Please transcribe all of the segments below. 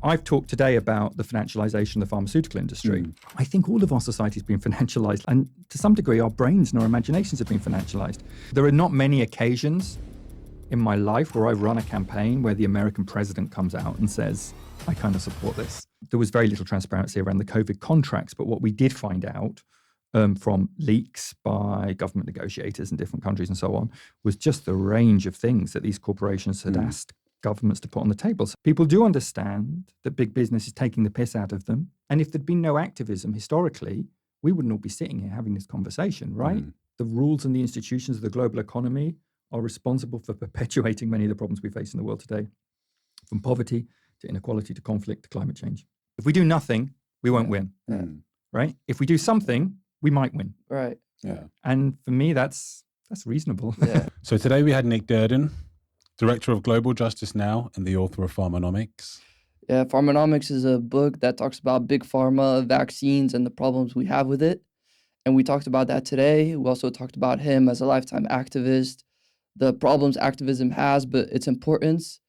I've talked today about the financialization of the pharmaceutical industry. I think all of our society has been financialized, and to some degree, our brains and our imaginations have been financialized. There are not many occasions in my life where I've run a campaign where the American president comes out and says, I kind of support this. There was very little transparency around the COVID contracts, but what we did find out from leaks by government negotiators in different countries and so on was just the range of things that these corporations had asked governments to put on the table. So people do understand that big business is taking the piss out of them. And if there'd been no activism historically, we wouldn't all be sitting here having this conversation, right? The rules and the institutions of the global economy are responsible for perpetuating many of the problems we face in the world today, from poverty to inequality to conflict to climate change. If we do nothing, we won't win, right? If we do something, we might win. Right. Yeah. And for me, that's reasonable. Yeah. So today we had Nick Dearden, Director of Global Justice Now and the author of Pharmanomics. Yeah, Pharmanomics is a book that talks about big pharma, vaccines, and the problems we have with it. And we talked about that today. We also talked about him as a lifetime activist, the problems activism has, but its importance.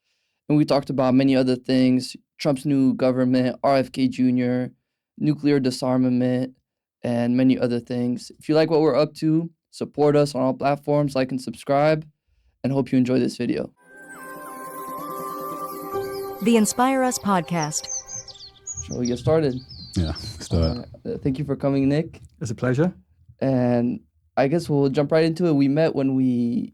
And we talked about many other things, Trump's new government, RFK Jr., nuclear disarmament, and many other things. If you like what we're up to, support us on all platforms, like and subscribe, and hope you enjoy this video. The Inspire Us podcast. Shall we get started? Yeah, start. Thank you for coming, Nick. It's a pleasure. And I guess we'll jump right into it. We met when we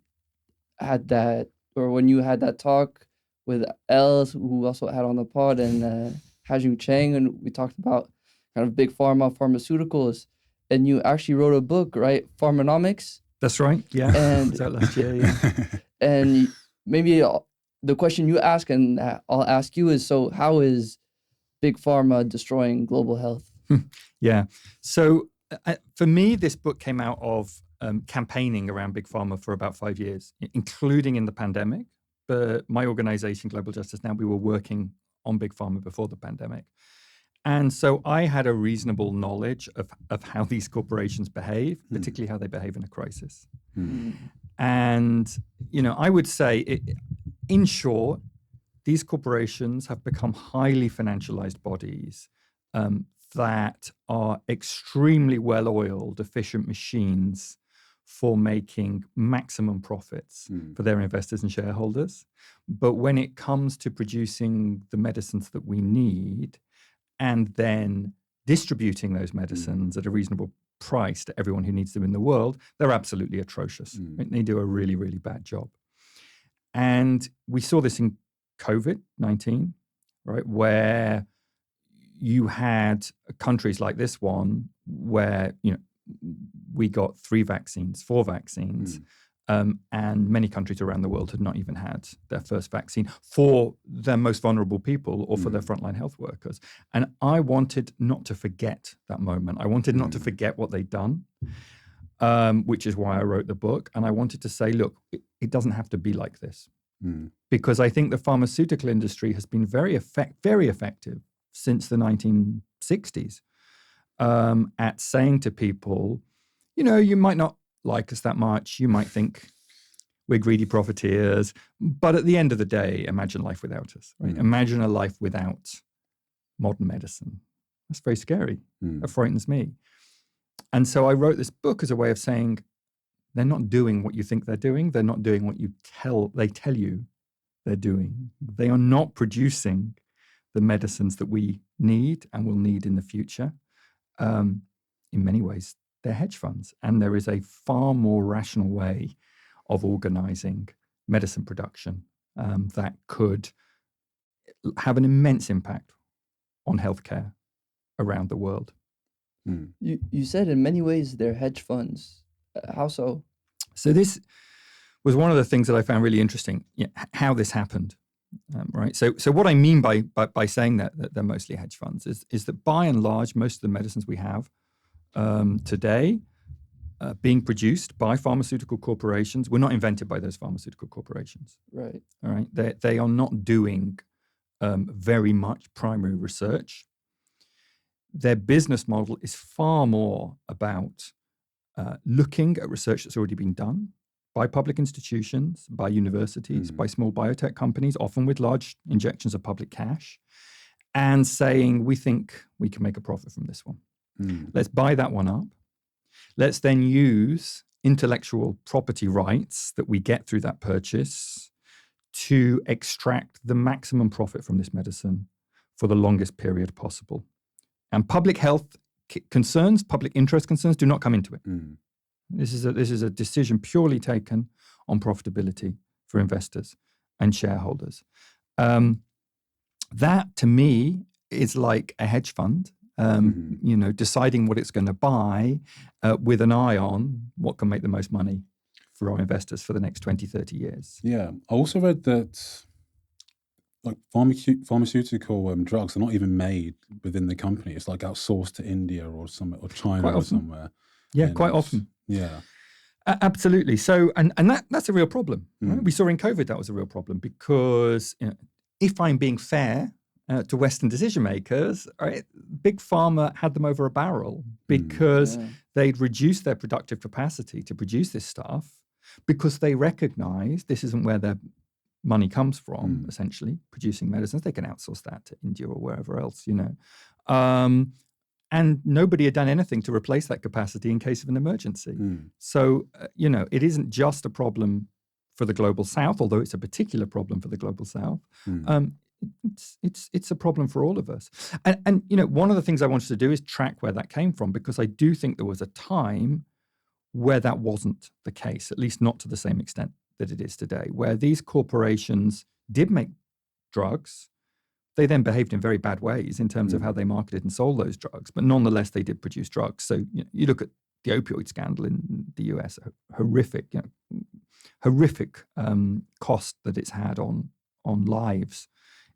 had that, or when you had that talk with Els, who also had on the pod, and Hajun Chang, and we talked about kind of big pharma, pharmaceuticals, and you actually wrote a book, right? Pharmanomics. That's right. Yeah. And was that last year? Yeah. And maybe the question you ask, and I'll ask you, is so how is big pharma destroying global health? Yeah. So for me, this book came out of campaigning around big pharma for about 5 years, including in the pandemic. But my organization, Global Justice Now, we were working on big pharma before the pandemic. And so I had a reasonable knowledge of how these corporations behave, particularly how they behave in a crisis. And, I would say, in short, these corporations have become highly financialized bodies that are extremely well-oiled, efficient machines for making maximum profits for their investors and shareholders. But when it comes to producing the medicines that we need and then distributing those medicines at a reasonable price to everyone who needs them in the world, they're absolutely atrocious. Right? They do a really, really bad job. And we saw this in COVID-19, right, where you had countries like this one where, we got 3 vaccines, 4 vaccines, and many countries around the world had not even had their first vaccine for their most vulnerable people or for their frontline health workers. And I wanted not to forget that moment. I wanted not to forget what they'd done, which is why I wrote the book. And I wanted to say, look, it doesn't have to be like this. Because I think the pharmaceutical industry has been very effective since the 1960s at saying to people, you might not like us that much. You might think we're greedy profiteers. But at the end of the day, imagine life without us. Right? Imagine a life without modern medicine. That's very scary. That frightens me. And so I wrote this book as a way of saying, they're not doing what you think they're doing. They're not doing what they tell you they're doing. They are not producing the medicines that we need and will need in the future. In many ways, they're hedge funds. And there is a far more rational way of organizing medicine production that could have an immense impact on healthcare around the world. You said in many ways they're hedge funds. How so? So this was one of the things that I found really interesting, how this happened, right? So what I mean by saying that they're mostly hedge funds is that by and large, most of the medicines we have today being produced by pharmaceutical corporations were not invented by those pharmaceutical corporations. Right. All right. They are not doing very much primary research. Their business model is far more about looking at research that's already been done by public institutions, by universities, by small biotech companies, often with large injections of public cash, and saying, we think we can make a profit from this one. Let's buy that one up. Let's then use intellectual property rights that we get through that purchase to extract the maximum profit from this medicine for the longest period possible. And public health concerns, public interest concerns do not come into it. This is a decision purely taken on profitability for investors and shareholders. That, to me, is like a hedge fund, deciding what it's going to buy with an eye on what can make the most money for our investors for the next 20, 30 years. Yeah. I also read that like pharmaceutical drugs are not even made within the company. It's like outsourced to India or China or somewhere. Yeah, quite often. Yeah. Absolutely. So, and that's a real problem. Right? We saw in COVID that was a real problem because if I'm being fair to Western decision makers, right, Big Pharma had them over a barrel because they'd reduced their productive capacity to produce this stuff because they recognized this isn't where their money comes from, essentially, producing medicines. They can outsource that to India or wherever else, and nobody had done anything to replace that capacity in case of an emergency. So, it isn't just a problem for the Global South, although it's a particular problem for the Global South. It's a problem for all of us. And one of the things I wanted to do is track where that came from, because I do think there was a time where that wasn't the case, at least not to the same extent that it is today, where these corporations did make drugs. They then behaved in very bad ways in terms of how they marketed and sold those drugs, but nonetheless, they did produce drugs. So you look at the opioid scandal in the US, horrific cost that it's had on lives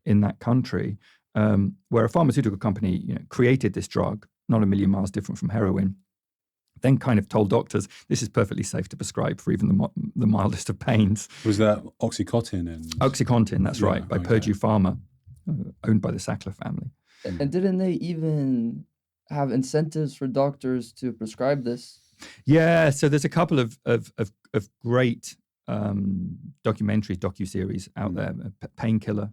in that country, where a pharmaceutical company created this drug, not a million miles different from heroin, then kind of told doctors, this is perfectly safe to prescribe for even the mildest of pains. Was that Oxycontin? Oxycontin, that's right, by Purdue Pharma, owned by the Sackler family. And didn't they even have incentives for doctors to prescribe this? Yeah, so there's a couple of great docuseries out there. Painkiller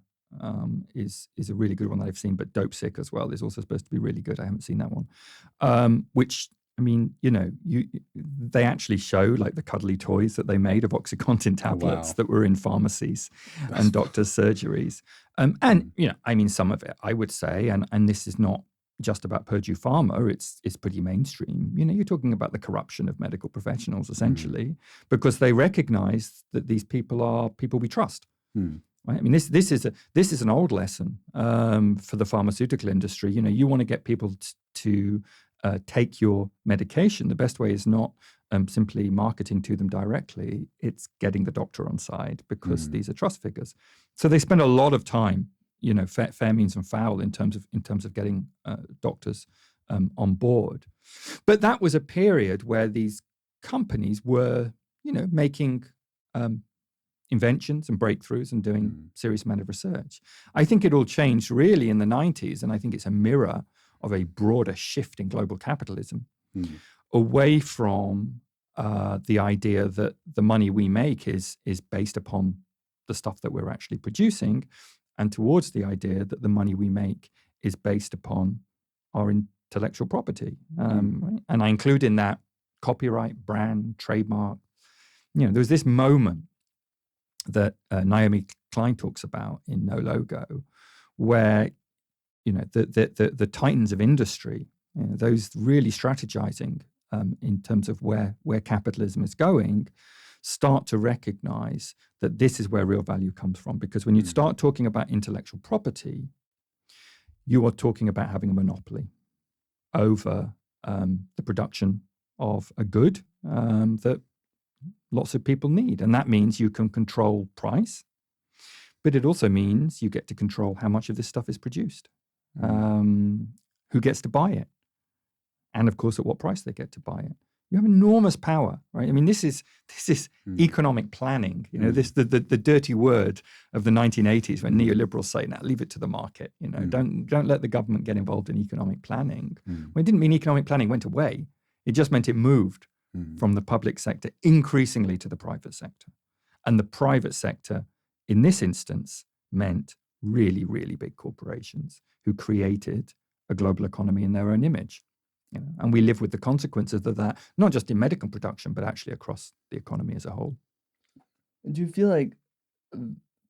is a really good one that I've seen, but Dope Sick as well is also supposed to be really good. I haven't seen that one. Which, I mean, they actually show like the cuddly toys that they made of Oxycontin tablets that were in pharmacies and doctors' surgeries. And I mean, some of it, I would say, and this is not just about Purdue Pharma, it's pretty mainstream. You're talking about the corruption of medical professionals, essentially, because they recognize that these people are people we trust. Right? I mean, this is an old lesson for the pharmaceutical industry. You want to get people to take your medication. The best way is not simply marketing to them directly. It's getting the doctor on side, because these are trust figures. So they spend a lot of time, fair means and foul in terms of getting doctors on board. But that was a period where these companies were, making inventions and breakthroughs and doing serious amount of research. I think it all changed really in the 90s, and I think it's a mirror of a broader shift in global capitalism away from the idea that the money we make is based upon the stuff that we're actually producing, and towards the idea that the money we make is based upon our intellectual property. Right? And I include in that copyright, brand, trademark. There was this moment that Naomi Klein talks about in No Logo, where the titans of industry, those really strategizing in terms of where capitalism is going, start to recognize that this is where real value comes from. Because when you start talking about intellectual property, you are talking about having a monopoly over the production of a good that lots of people need. And that means you can control price, but it also means you get to control how much of this stuff is produced, who gets to buy it, and of course at what price they get to buy it. You have enormous power, right? I mean, this is economic planning. This the dirty word of the 1980s when neoliberals say, "Now leave it to the market." Don't let the government get involved in economic planning. Well, it didn't mean economic planning went away. It just meant it moved from the public sector increasingly to the private sector, and the private sector, in this instance, meant really, really big corporations who created a global economy in their own image. And we live with the consequences of that, not just in medical production, but actually across the economy as a whole. Do you feel like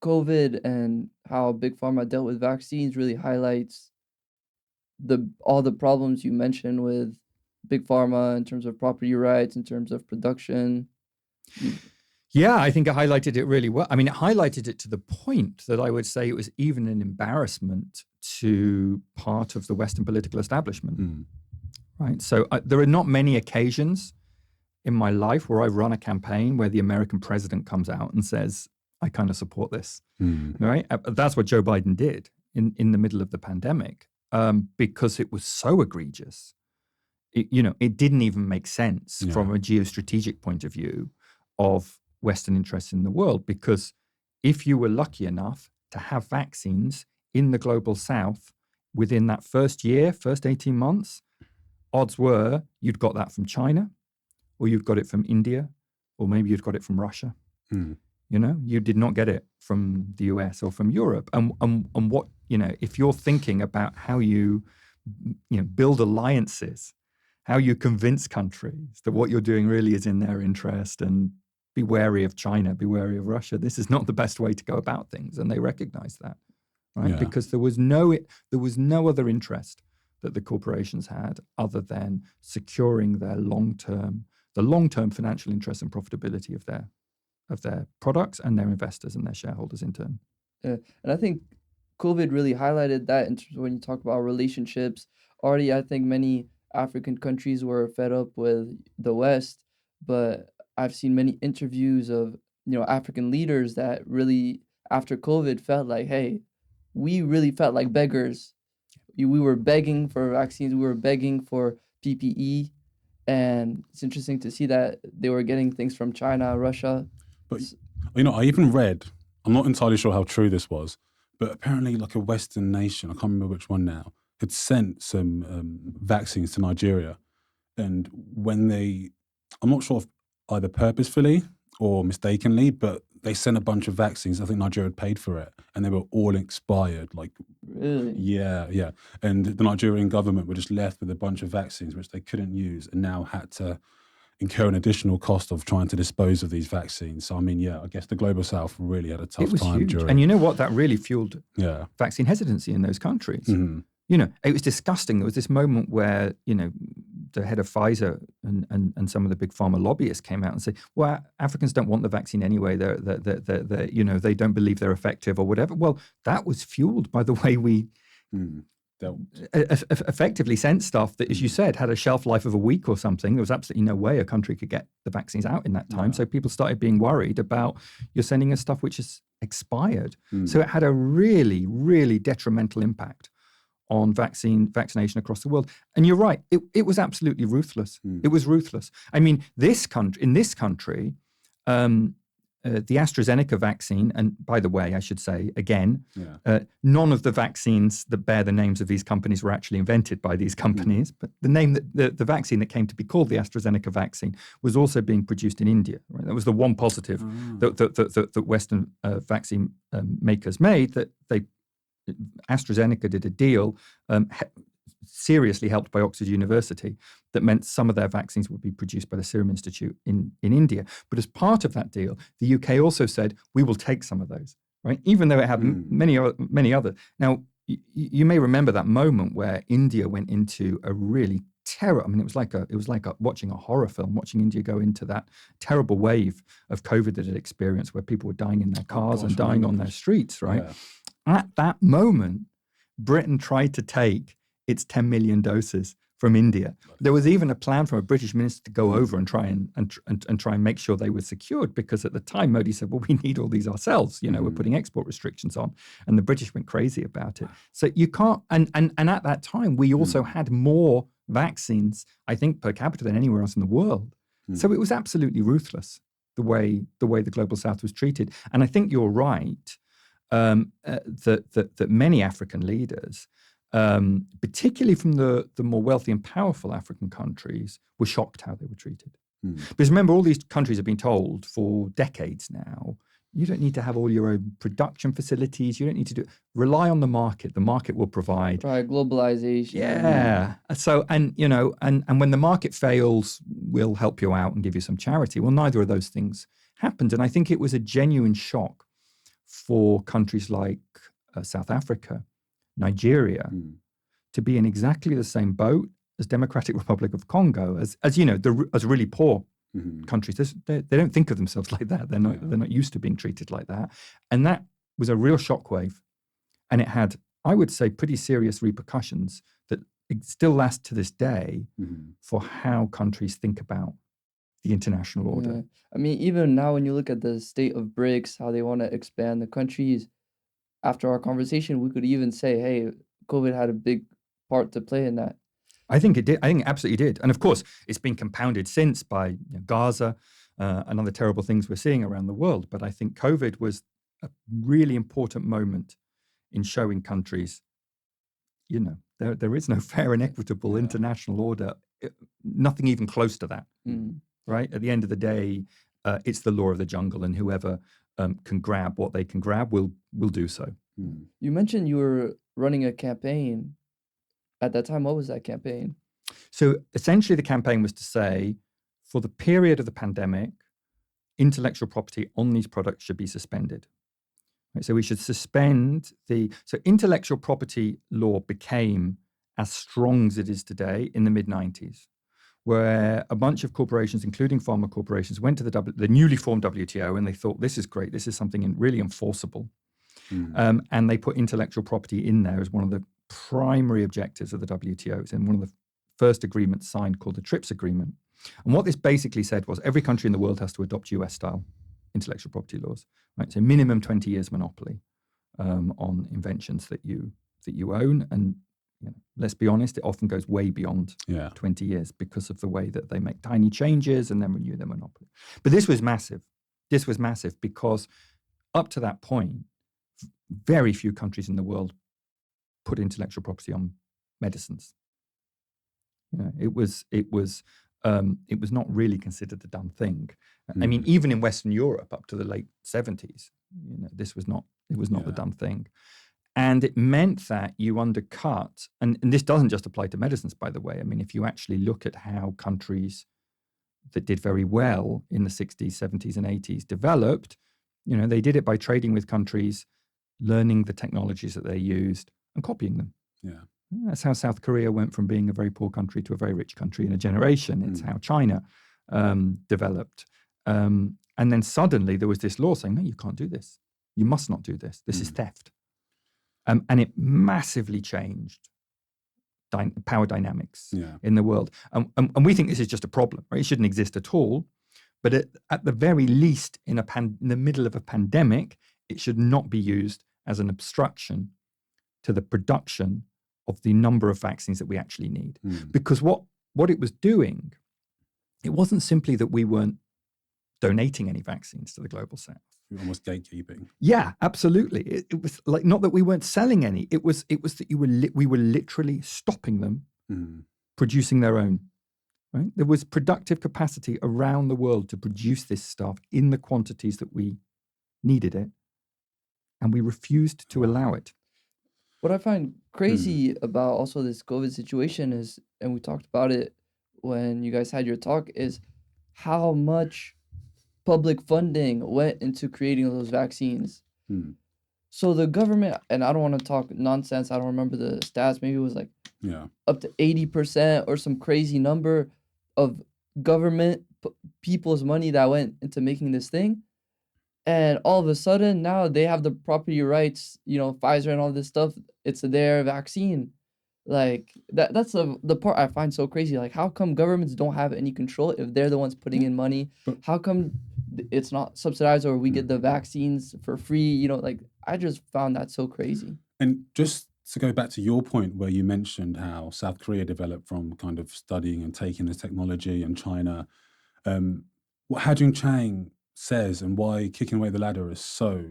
COVID and how Big Pharma dealt with vaccines really highlights all the problems you mentioned with Big Pharma in terms of property rights, in terms of production? Yeah, I think it highlighted it really well. I mean, it highlighted it to the point that I would say it was even an embarrassment to part of the Western political establishment. Right. So there are not many occasions in my life where I run a campaign where the American president comes out and says, I kind of support this. Right. That's what Joe Biden did in the middle of the pandemic, because it was so egregious. It didn't even make sense from a geostrategic point of view of Western interests in the world, because if you were lucky enough to have vaccines in the global south within that first 18 months, odds were you'd got that from China, or you'd got it from India, or maybe you'd got it from Russia. You did not get it from the US or from Europe. And what, if you're thinking about how you build alliances, how you convince countries that what you're doing really is in their interest, and be wary of China, be wary of Russia, this is not the best way to go about things. And they recognize that, right? Because there was no other interest that the corporations had other than securing their long-term financial interests and profitability of their products and their investors and their shareholders in turn. And I think COVID really highlighted that in terms of when you talk about relationships. Already, I think many African countries were fed up with the West, but I've seen many interviews of African leaders that really, after COVID, felt like, hey, we really felt like beggars. We were begging for vaccines, we were begging for PPE, and it's interesting to see that they were getting things from China, Russia. But I even read, I'm not entirely sure how true this was, but apparently like a Western nation, I can't remember which one now, had sent some vaccines to Nigeria. And when I'm not sure if either purposefully or mistakenly, but they sent a bunch of vaccines. I think Nigeria had paid for it, and they were all expired. Really? Yeah. And the Nigerian government were just left with a bunch of vaccines which they couldn't use, and now had to incur an additional cost of trying to dispose of these vaccines. So, I mean, I guess the Global South really had a tough time huge. during. And you know what? That really fueled vaccine hesitancy in those countries. It was disgusting. There was this moment where, the head of Pfizer and some of the big pharma lobbyists came out and said, well, Africans don't want the vaccine anyway. They don't believe they're effective or whatever. Well, that was fueled by the way we effectively sent stuff that, as you said, had a shelf life of a week or something. There was absolutely no way a country could get the vaccines out in that time. So people started being worried about, you're sending us stuff which is expired. So it had a really, really detrimental impact on vaccination across the world. And you're right, it was absolutely ruthless. It was ruthless. I mean, in this country, the AstraZeneca vaccine, and by the way, I should say again, none of the vaccines that bear the names of these companies were actually invented by these companies, but the vaccine that came to be called the AstraZeneca vaccine was also being produced in India. Right? That was the one positive that Western vaccine makers made, that AstraZeneca did a deal, seriously helped by Oxford University, that meant some of their vaccines would be produced by the Serum Institute in India. But as part of that deal, the UK also said, we will take some of those, right? Even though it had many other. Now, you may remember that moment where India went into a really terror. I mean, it was like watching a horror film, watching India go into that terrible wave of COVID that it experienced, where people were dying in their cars and dying on their streets, right? At that moment, Britain tried to take its 10 million doses from India. There was even a plan from a British minister to go over and try and make sure they were secured, because at the time Modi said, well, we need all these ourselves, we're putting export restrictions on, and the British went crazy about it. So you can't, and at that time we also had more vaccines, I think, per capita than anywhere else in the world. So it was absolutely ruthless, the way the Global South was treated. And I think you're right, that many African leaders, particularly from the more wealthy and powerful African countries, were shocked how they were treated. Because remember, all these countries have been told for decades now, You don't need to have all your own production facilities. You don't need to do. Rely on the market. The market will provide. Right, globalization. Yeah. So, and when the market fails, we'll help you out and give you some charity. Well, neither of those things happened, and I think it was a genuine shock for countries like South Africa, Nigeria, to be in exactly the same boat as Democratic Republic of Congo, as you know, as really poor countries. They don't think of themselves like that. They're not used to being treated like that. And that was a real shockwave. And it had, I would say, pretty serious repercussions that still last to this day for how countries think about the international order. Yeah. I mean, even now when you look at the state of BRICS, how they want to expand the countries, after our conversation, we could even say, hey, COVID had a big part to play in that. I think it did. I think it absolutely did. And of course, it's been compounded since by Gaza and other terrible things we're seeing around the world. But I think COVID was a really important moment in showing countries, there is no fair and equitable international order, nothing even close to that, right? At the end of the day, it's the law of the jungle, and whoever can grab what they can grab will do so. You mentioned you were running a campaign. At that time, what was that campaign? So essentially the campaign was to say, for the period of the pandemic, intellectual property on these products should be suspended. Right? So we should suspend so intellectual property law became as strong as it is today in the mid-90s, where a bunch of corporations, including pharma corporations, went to the newly formed WTO and they thought, this is great, this is something really enforceable. And they put intellectual property in there as one of the primary objectives of the WTO. It's in one of the first agreements signed called the TRIPS agreement. And what this basically said was every country in the world has to adopt US-style intellectual property laws, right? So minimum 20 years monopoly on inventions that you own. And let's be honest, it often goes way beyond 20 years because of the way that they make tiny changes and then renew their monopoly. But this was massive. This was massive because up to that point, very few countries in the world put intellectual property on medicines. It was not really considered the done thing. I mean, even in Western Europe up to the late 70s, this was not the done thing. And it meant that you undercut, and this doesn't just apply to medicines, by the way. I mean, if you actually look at how countries that did very well in the 60s, 70s, and 80s developed, they did it by trading with countries, learning the technologies that they used, and copying them. Yeah. That's how South Korea went from being a very poor country to a very rich country in a generation. It's how China developed. And then suddenly there was this law saying, no, you can't do this. You must not do this. This is theft. And it massively changed power dynamics in the world. And we think this is just a problem, right? It shouldn't exist at all. But at the very least, in the middle of a pandemic, it should not be used as an obstruction to the production of the number of vaccines that we actually need. Because what it was doing, it wasn't simply that we weren't donating any vaccines to the global south. Almost gatekeeping. Yeah, absolutely. It was like not that we weren't selling any. It was that we were literally stopping them producing their own. Right? There was productive capacity around the world to produce this stuff in the quantities that we needed it, and we refused to allow it. What I find crazy about also this COVID situation is, and we talked about it when you guys had your talk, is how much public funding went into creating those vaccines. So the government, and I don't want to talk nonsense, I don't remember the stats, maybe it was like up to 80% or some crazy number of government people's money that went into making this thing. And all of a sudden, now they have the property rights, Pfizer and all this stuff. It's their vaccine. Like, that's the part I find so crazy. Like, how come governments don't have any control if they're the ones putting in money? How come it's not subsidized or we get the vaccines for free? I just found that so crazy. And just to go back to your point where you mentioned how South Korea developed from kind of studying and taking the technology, and China, what Ha-Joon Chang says and why Kicking Away the Ladder is so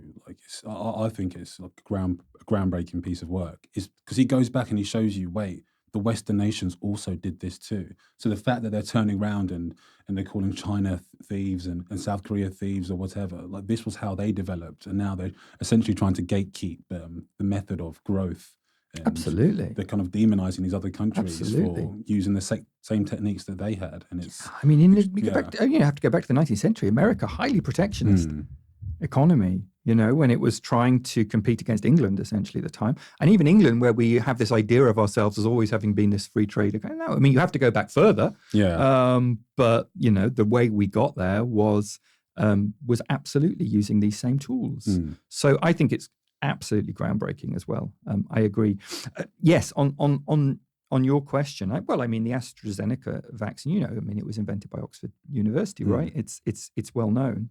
I think it's like a groundbreaking piece of work is because he goes back and he shows you, wait, the Western nations also did this too. So the fact that they're turning around and they're calling China thieves and South Korea thieves or whatever, like this was how they developed. And now they're essentially trying to gatekeep the method of growth. And Absolutely. they're kind of demonizing these other countries for using the same techniques that they had. And it's, I mean, you have to go back to the 19th century. America, highly protectionist economy, when it was trying to compete against England, essentially, at the time. And even England, where we have this idea of ourselves as always having been this free trade. No, I mean, you have to go back further. Yeah. But, the way we got there was absolutely using these same tools. So I think it's absolutely groundbreaking as well. I agree. Yes, on your question, the AstraZeneca vaccine, it was invented by Oxford University, right? It's well known.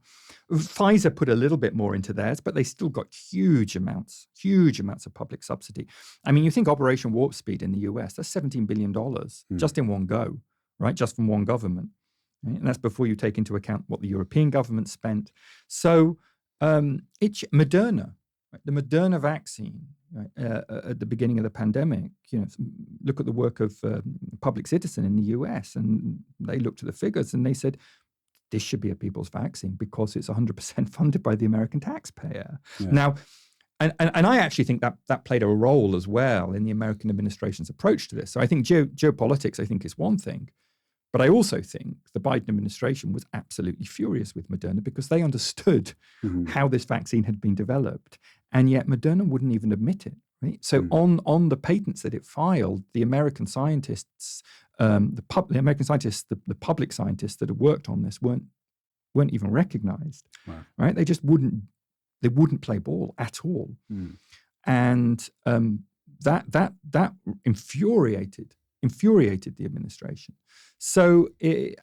Pfizer put a little bit more into theirs, but they still got huge amounts of public subsidy. I mean, you think Operation Warp Speed in the US, that's $17 billion just in one go, right? Just from one government. Right? And that's before you take into account what the European government spent. So Moderna, the Moderna vaccine, right, at the beginning of the pandemic, look at the work of Public Citizen in the US, and they looked at the figures and they said, this should be a people's vaccine because it's 100% funded by the American taxpayer. Yeah. Now, and I actually think that played a role as well in the American administration's approach to this. So I think geopolitics, I think, is one thing. But I also think the Biden administration was absolutely furious with Moderna because they understood how this vaccine had been developed. And yet Moderna wouldn't even admit it, right? So on the patents that it filed, the American scientists, the public scientists that had worked on this weren't even recognized, right? They just wouldn't play ball at all. And that infuriated the administration. So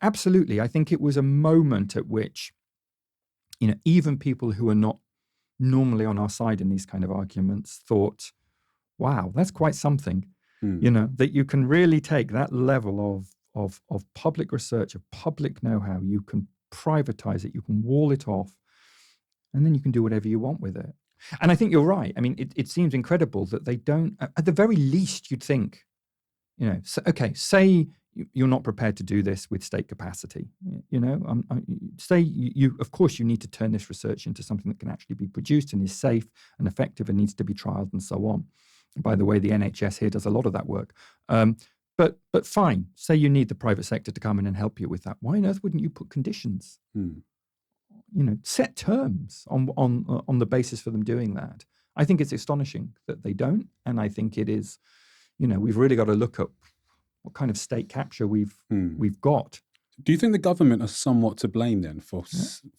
absolutely, I think it was a moment at which, even people who are not normally on our side in these kind of arguments thought, wow, that's quite something, that you can really take that level of public research, of public know-how, you can privatize it, you can wall it off, and then you can do whatever you want with it. And I think you're right. I mean, it seems incredible that they don't, at the very least, you'd think, say you're not prepared to do this with state capacity. Say you, of course, you need to turn this research into something that can actually be produced and is safe and effective and needs to be trialed and so on. By the way, the NHS here does a lot of that work. But fine, say you need the private sector to come in and help you with that. Why on earth wouldn't you put conditions? Set terms on the basis for them doing that. I think it's astonishing that they don't, and I think it is. We've really got to look at what kind of state capture we've got. Do you think the government are somewhat to blame then for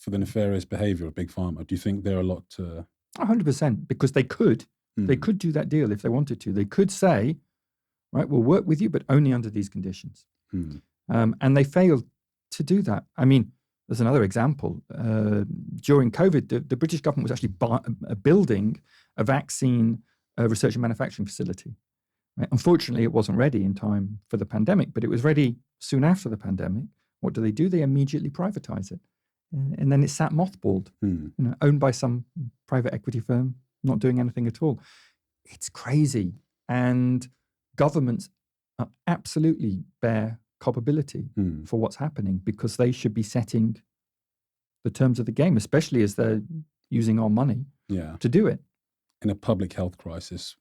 the nefarious behavior of Big Pharma? Do you think they're a lot to... 100%, because they could do that deal if they wanted to. They could say, right, we'll work with you, but only under these conditions. And they failed to do that. I mean, there's another example. During COVID, the British government was actually building a vaccine research and manufacturing facility. Right? Unfortunately, it wasn't ready in time for the pandemic, but it was ready soon after the pandemic. What do? They immediately privatize it. And then it sat mothballed, owned by some private equity firm, not doing anything at all. It's crazy. And governments absolutely bear culpability for what's happening because they should be setting the terms of the game, especially as they're using our money to do it. In a public health crisis.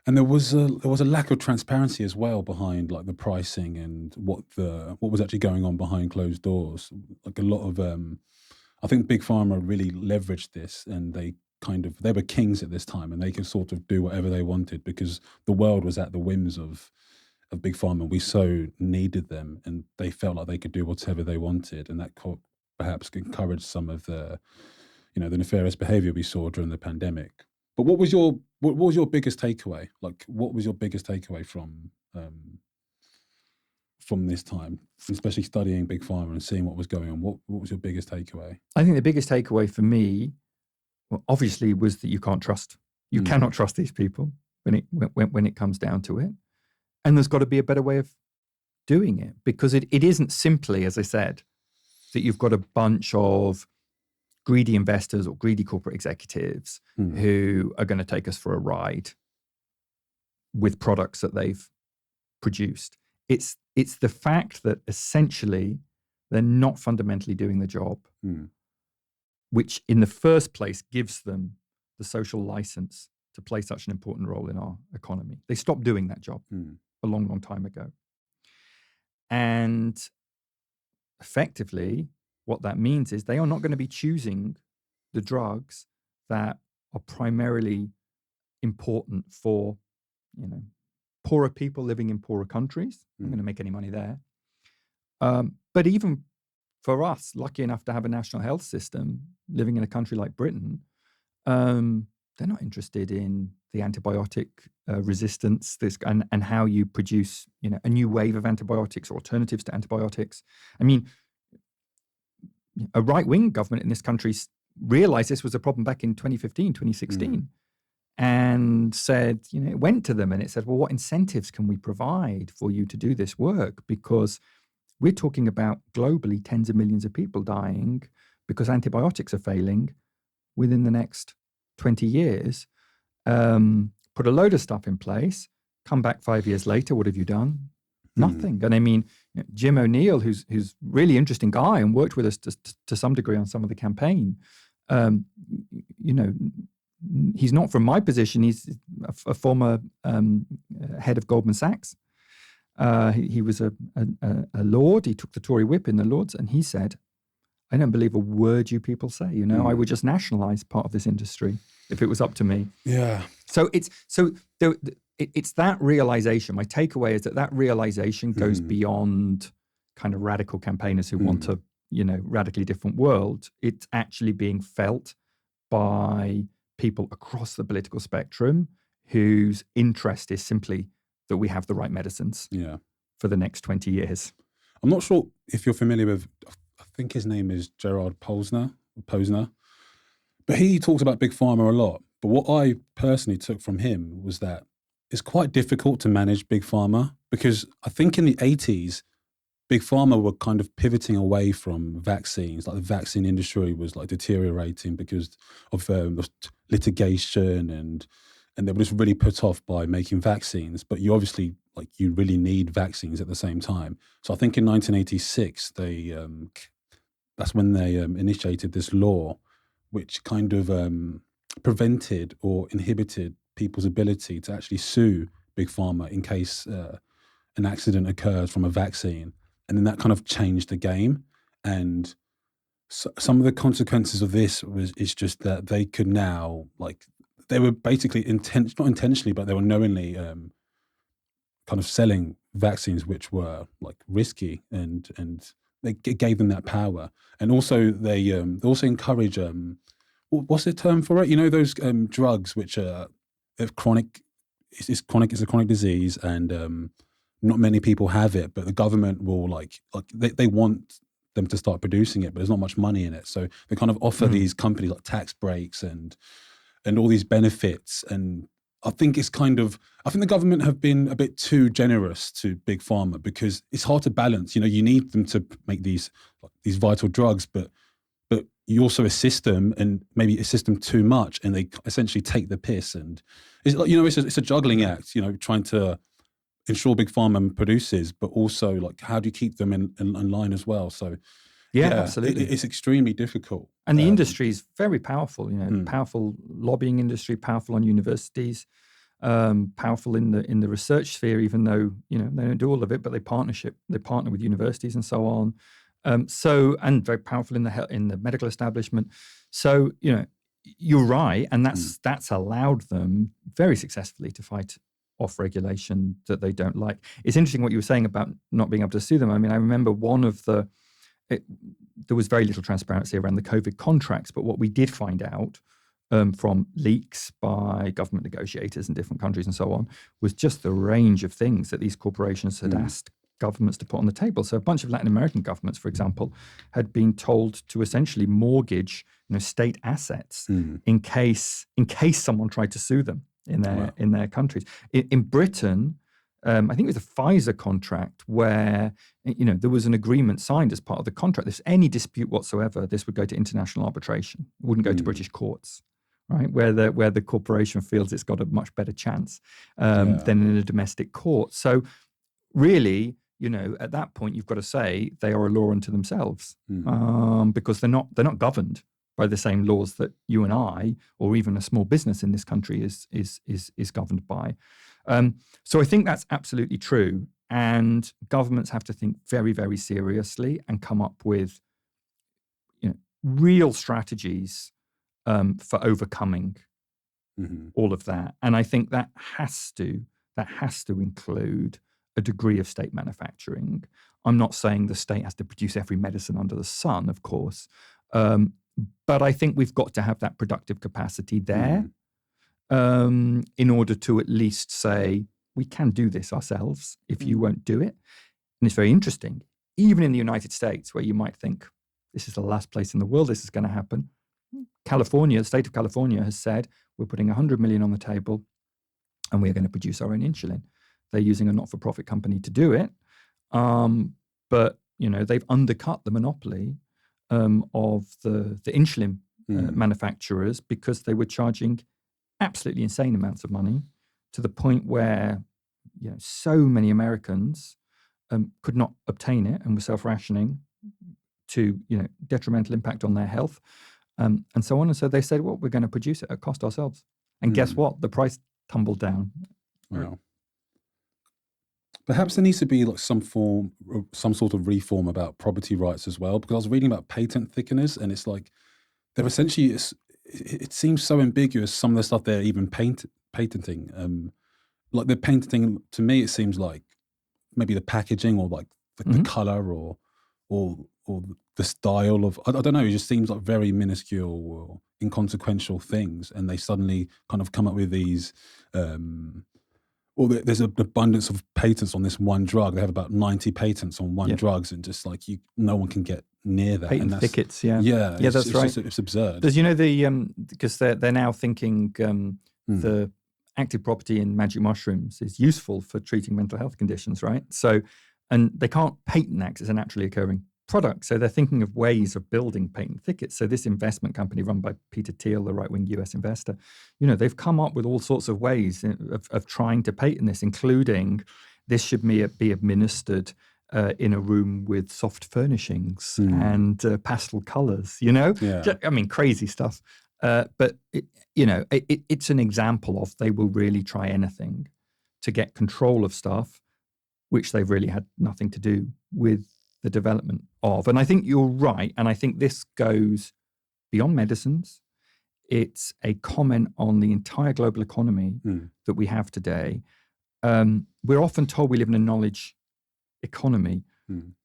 And there was a lack of transparency as well behind like the pricing and what was actually going on behind closed doors. Like a lot of, I think Big Pharma really leveraged this, and they were kings at this time, and they could sort of do whatever they wanted because the world was at the whims of Big Pharma. We so needed them, and they felt like they could do whatever they wanted, and that perhaps encouraged some of the nefarious behavior we saw during the pandemic. But what was your biggest takeaway? Like, what was your biggest takeaway from this time, especially studying Big Pharma and seeing what was going on? What was your biggest takeaway? I think the biggest takeaway for me, obviously, was that you can't trust. You cannot trust these people when it comes down to it, and there's got to be a better way of doing it because it isn't simply, as I said, that you've got a bunch of greedy investors or greedy corporate executives who are going to take us for a ride with products that they've produced. It's the fact that essentially they're not fundamentally doing the job, which in the first place gives them the social license to play such an important role in our economy. They stopped doing that job a long, long time ago. And effectively, what that means is they are not going to be choosing the drugs that are primarily important for, poorer people living in poorer countries. Not going to make any money there. But even for us, lucky enough to have a national health system, living in a country like Britain, they're not interested in the antibiotic resistance and how you produce, a new wave of antibiotics or alternatives to antibiotics. I mean, a right-wing government in this country realized this was a problem back in 2015, 2016, and said, it went to them and it said, well, what incentives can we provide for you to do this work? Because we're talking about globally tens of millions of people dying because antibiotics are failing within the next 20 years. Put a load of stuff in place, come back 5 years later, what have you done? Nothing. And I mean, Jim O'Neill, who's really interesting guy and worked with us to some degree on some of the campaign, he's not from my position. He's a former head of Goldman Sachs. He was a Lord. He took the Tory whip in the Lords, and he said, I don't believe a word you people say. I would just nationalize part of this industry if it was up to me. Yeah. So it's that realization. My takeaway is that realization goes beyond kind of radical campaigners who want a radically different world. It's actually being felt by people across the political spectrum whose interest is simply that we have the right medicines for the next 20 years. I'm not sure if you're familiar with, I think his name is Gerard Posner, but he talks about Big Pharma a lot. But what I personally took from him was that it's quite difficult to manage Big Pharma because I think in the 80s, Big Pharma were kind of pivoting away from vaccines. Like the vaccine industry was like deteriorating because of the litigation and they were just really put off by making vaccines. But you obviously, you really need vaccines at the same time. So I think in 1986, that's when they initiated this law, which kind of prevented or inhibited people's ability to actually sue Big Pharma in case an accident occurs from a vaccine. And then that kind of changed the game. And so some of the consequences of this is just that they could now, they were basically not intentionally, but they were knowingly kind of selling vaccines which were risky, and it gave them that power. And also they also encourage what's the term for it? Those drugs which are chronic. It's a chronic disease, and not many people have it, but the government will they want them to start producing it, but there's not much money in it. So they kind of offer these companies tax breaks and all these benefits. And I think the government have been a bit too generous to Big Pharma because it's hard to balance. You need them to make these vital drugs, but you also assist them and maybe assist them too much, and they essentially take the piss. And it's a juggling act. Trying to ensure Big Pharma produces, but also how do you keep them in line as well? So absolutely, it's extremely difficult. And the industry is very powerful. Powerful lobbying industry, powerful on universities, powerful in the research sphere. Even though they don't do all of it, but they partner with universities and so on. And very powerful in the medical establishment. So you're right, and that's allowed them very successfully to fight off regulation that they don't like. It's interesting what you were saying about not being able to sue them. I mean, I remember there was very little transparency around the COVID contracts, but what we did find out from leaks by government negotiators in different countries and so on was just the range of things that these corporations had asked governments to put on the table. So a bunch of Latin American governments, for example, had been told to essentially mortgage state assets in case someone tried to sue them in their countries. In Britain, I think it was a Pfizer contract where there was an agreement signed as part of the contract. If there's any dispute whatsoever, this would go to international arbitration. It wouldn't go to British courts, right? Where the corporation feels it's got a much better chance than in a domestic court. So really, at that point, you've got to say they are a law unto themselves, because they're not governed by the same laws that you and I, or even a small business in this country, is governed by. So I think that's absolutely true, and governments have to think very, very seriously and come up with real strategies for overcoming all of that. And I think that has to include a degree of state manufacturing. I'm not saying the state has to produce every medicine under the sun, of course, but I think we've got to have that productive capacity there in order to at least say, we can do this ourselves if you won't do it. And it's very interesting, even in the United States, where you might think, this is the last place in the world this is going to happen. California, the state of California has said, we're putting 100 million on the table and we're going to produce our own insulin. They're using a not-for-profit company to do it. But, they've undercut the monopoly of the insulin manufacturers because they were charging absolutely insane amounts of money, to the point where, so many Americans could not obtain it and were self-rationing, to detrimental impact on their health, and so on. And so they said, well, we're going to produce it at cost ourselves. And guess what? The price tumbled down. Wow. Perhaps there needs to be like some sort of reform about property rights as well, because I was reading about patent thickeners, and it's like they're essentially, it seems so ambiguous, some of the stuff they're even patenting. Like they're patenting, to me, it seems like maybe the packaging, or like the color, or the style of, I don't know, it just seems like very minuscule or inconsequential things, and they suddenly kind of come up with these, there's an abundance of patents on this one drug. They have about 90 patents on one drugs, and just like no one can get near that. Patent thickets, yeah, that's right. It's absurd. There's, because they're now thinking the active property in magic mushrooms is useful for treating mental health conditions, right? So, and they can't patent that because it's a naturally occurring product. So they're thinking of ways of building patent thickets. So this investment company run by Peter Thiel, the right-wing US investor, they've come up with all sorts of ways of trying to patent this, including this should be administered in a room with soft furnishings and pastel colors, I mean, crazy stuff. But, it's an example of they will really try anything to get control of stuff which they've really had nothing to do with the development of. And I think you're right. And I think this goes beyond medicines. It's a comment on the entire global economy that we have today. We're often told we live in a knowledge economy.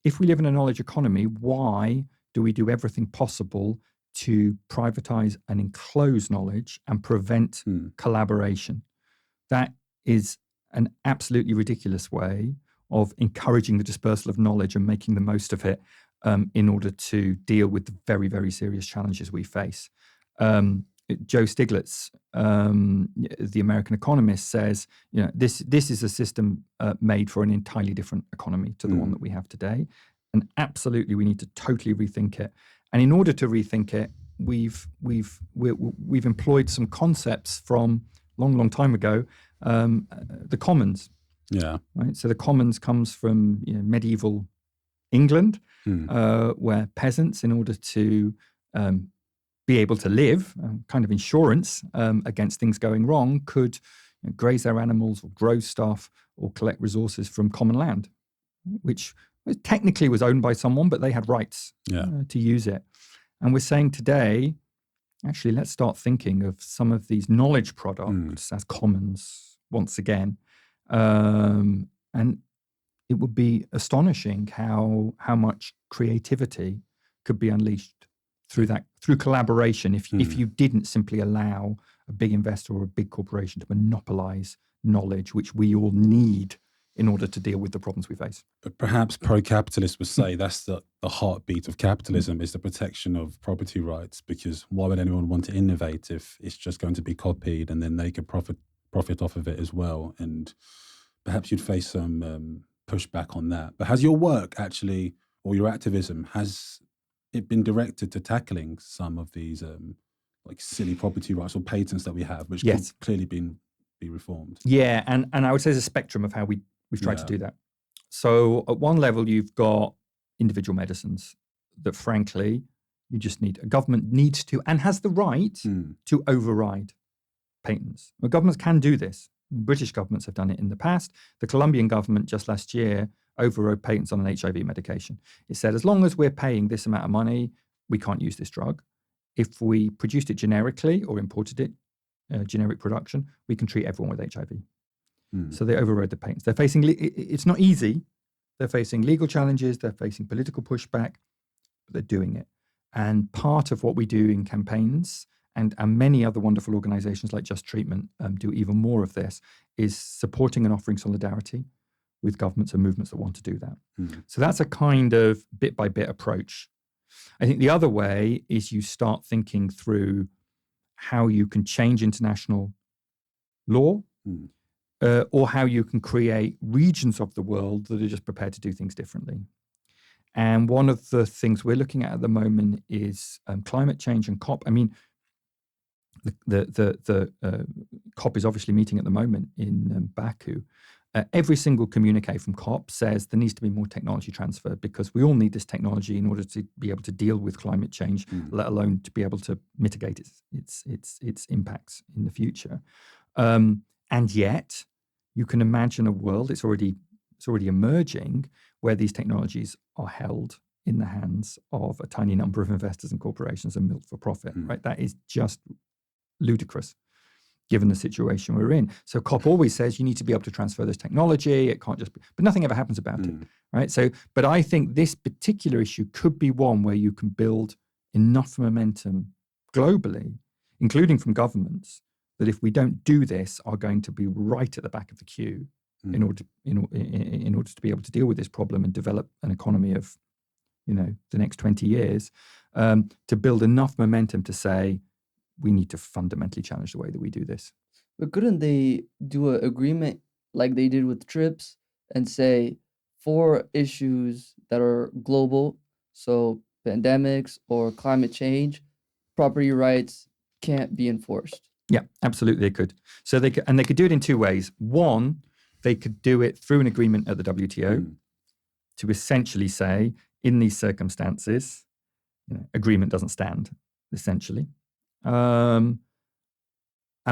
If we live in a knowledge economy, why do we do everything possible to privatize and enclose knowledge and prevent collaboration? That is an absolutely ridiculous way of encouraging the dispersal of knowledge and making the most of it in order to deal with the very, very serious challenges we face. Joe Stiglitz, the American economist, says, this is a system made for an entirely different economy to the one that we have today. And absolutely, we need to totally rethink it. And in order to rethink it, we've employed some concepts from long time ago, the commons. Yeah. Right. So the commons comes from medieval England, where peasants, in order to be able to live, kind of insurance against things going wrong, could graze their animals or grow stuff or collect resources from common land, which technically was owned by someone, but they had rights to use it. And we're saying today, actually, let's start thinking of some of these knowledge products as commons once again. And it would be astonishing how much creativity could be unleashed through collaboration if you didn't simply allow a big investor or a big corporation to monopolize knowledge, which we all need in order to deal with the problems we face. But perhaps pro-capitalists would say that's the heartbeat of capitalism is the protection of property rights, because why would anyone want to innovate if it's just going to be copied and then they could profit off of it as well? And perhaps you'd face some pushback on that. But has your work actually, or your activism, has it been directed to tackling some of these like silly property rights or patents that we have, which could clearly be reformed? Yeah, and I would say there's a spectrum of how we've tried to do that. So at one level, you've got individual medicines that, frankly, you just need. A government needs to and has the right to override patents. Well, governments can do this. British governments have done it in the past. The Colombian government just last year overrode patents on an HIV medication. It said, as long as we're paying this amount of money, we can't use this drug. If we produced it generically or imported it, generic production, we can treat everyone with HIV. So they overrode the patents. They're facing, it's not easy. They're facing legal challenges. They're facing political pushback, but they're doing it. And part of what we do in campaigns, and many other wonderful organizations like Just Treatment do even more of this, is supporting and offering solidarity with governments and movements that want to do that. So that's a kind of bit by bit approach. I think the other way is you start thinking through how you can change international law, or how you can create regions of the world that are just prepared to do things differently. And one of the things we're looking at the moment is climate change and COP. I mean, the COP is obviously meeting at the moment in Baku. Every single communique from COP says there needs to be more technology transfer because we all need this technology in order to be able to deal with climate change, let alone to be able to mitigate its impacts in the future. And yet, you can imagine a world, it's already emerging, where these technologies are held in the hands of a tiny number of investors and corporations and milked for profit, right? That is just ludicrous, given the situation we're in. So COP always says you need to be able to transfer this technology. It can't just be, but nothing ever happens about it, right? So, but I think this particular issue could be one where you can build enough momentum globally, including from governments, that if we don't do this, are going to be right at the back of the queue in order to be able to deal with this problem and develop an economy of, the next 20 years, to build enough momentum to say we need to fundamentally challenge the way that we do this. But couldn't they do an agreement like they did with TRIPS and say for issues that are global, so pandemics or climate change, property rights can't be enforced? Yeah, absolutely they could. So they could do it in two ways. One, they could do it through an agreement at the WTO to essentially say, in these circumstances, agreement doesn't stand, essentially. And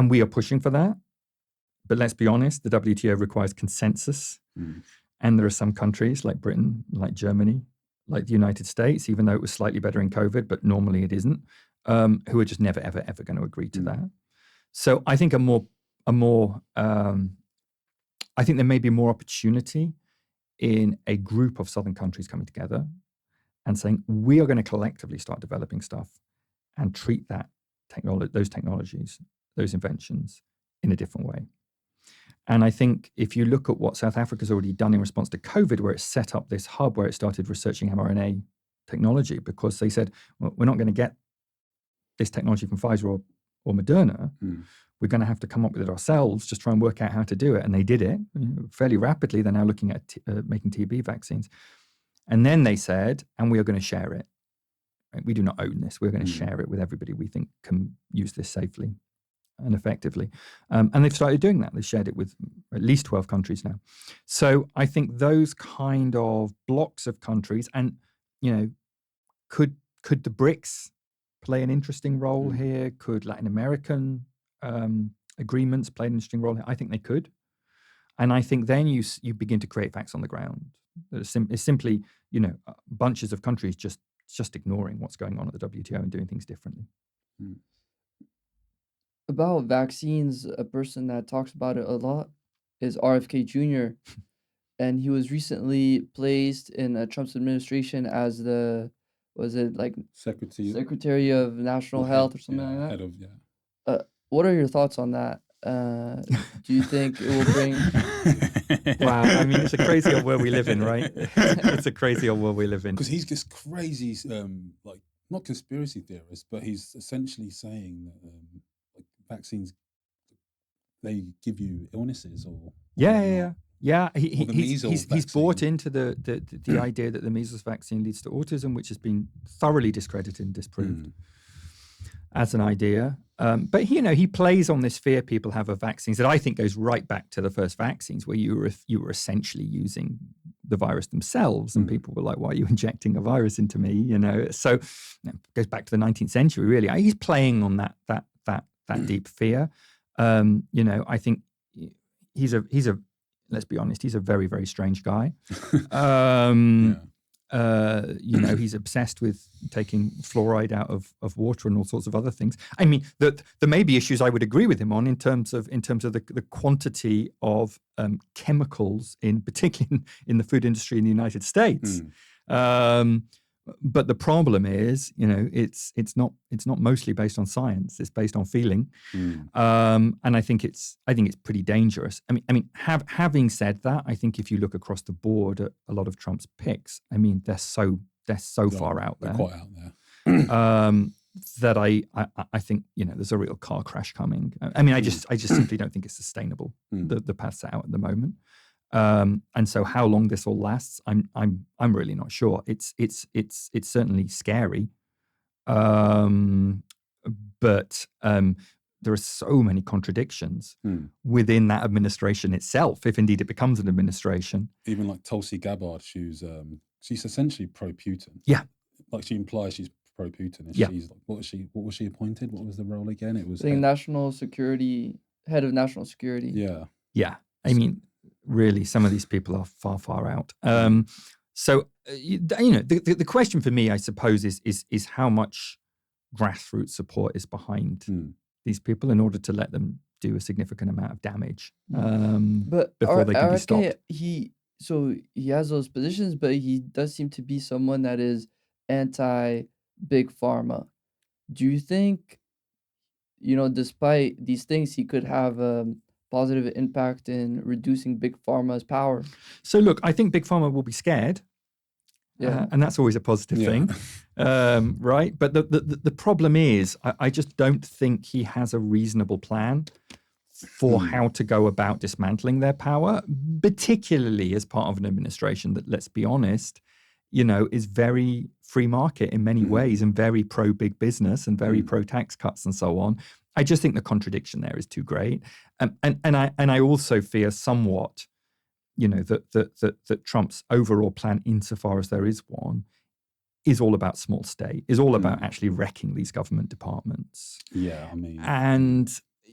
we are pushing for that. But let's be honest, the WTO requires consensus. And there are some countries like Britain, like Germany, like the United States, even though it was slightly better in COVID, but normally it isn't, who are just never, ever, ever going to agree to that. So I think I think there may be more opportunity in a group of Southern countries coming together and saying, we are going to collectively start developing stuff and treat those technologies, those inventions in a different way. And I think if you look at what South Africa's already done in response to COVID, where it set up this hub where it started researching mRNA technology, because they said, well, we're not going to get this technology from Pfizer or Moderna. We're going to have to come up with it ourselves, just try and work out how to do it. And they did it fairly rapidly. They're now looking at making TB vaccines. And then they said, and we are going to share it. Right? We do not own this. We're going to share it with everybody we think can use this safely and effectively. And they've started doing that. They've shared it with at least 12 countries now. So I think those kind of blocks of countries, and, could the BRICS play an interesting role here? Could Latin American agreements play an interesting role here? I think they could. And I think then you begin to create facts on the ground. It's simply, bunches of countries just ignoring what's going on at the WTO and doing things differently. About vaccines, a person that talks about it a lot is RFK Jr. And he was recently placed in Trump's administration as Secretary of National Health or something like that? Head of, what are your thoughts on that? Do you think it will bring... Wow, I mean, it's a crazy old world we live in, right? It's a crazy old world we live in. Because he's this crazy, not conspiracy theorist, but he's essentially saying that vaccines, they give you illnesses or... Yeah, he's bought into the idea that the measles vaccine leads to autism, which has been thoroughly discredited and disproved as an idea. But he plays on this fear people have of vaccines that I think goes right back to the first vaccines, where you were essentially using the virus themselves. And people were like, why are you injecting a virus into me? You know, so it goes back to the 19th century, really. He's playing on that deep fear. You know, I think he's a let's be honest, he's a very, very strange guy. You know, he's obsessed with taking fluoride out of water and all sorts of other things. I mean, there may be issues I would agree with him on in terms of the quantity of chemicals, particularly in the food industry in the United States. But the problem is, you know, it's not mostly based on science. It's based on feeling, and I think it's pretty dangerous. I mean, having said that, I think if you look across the board at a lot of Trump's picks, I mean, they're so far out there. They're quite out there. That I think, you know, there's a real car crash coming. I mean, I just simply don't think it's sustainable. The paths out at the moment. And so how long this all lasts, I'm really not sure. It's certainly scary. But there are so many contradictions within that administration itself, if indeed it becomes an administration. Even like Tulsi Gabbard, she's essentially pro-Putin. Yeah. Like she implies she's pro-Putin. And she's like, what was she appointed? What was the role again? It was head of national security. Yeah. Yeah. I mean, really, some of these people are far out. So you know, the question for me, I suppose, is how much grassroots support is behind these people in order to let them do a significant amount of damage but before they can be stopped. He has those positions, but he does seem to be someone that is anti-big pharma. Do you think, you know, despite these things, he could have positive impact in reducing big pharma's power? So look, I think big pharma will be scared. Yeah, and that's always a positive thing, right? But the problem is, I just don't think he has a reasonable plan for how to go about dismantling their power, particularly as part of an administration that, let's be honest, you know, is very free market in many ways and very pro big business and very pro tax cuts and so on. I just think the contradiction there is too great, and I also fear somewhat, you know, that Trump's overall plan, insofar as there is one, is all about small state, is all about actually wrecking these government departments. Yeah, I mean, and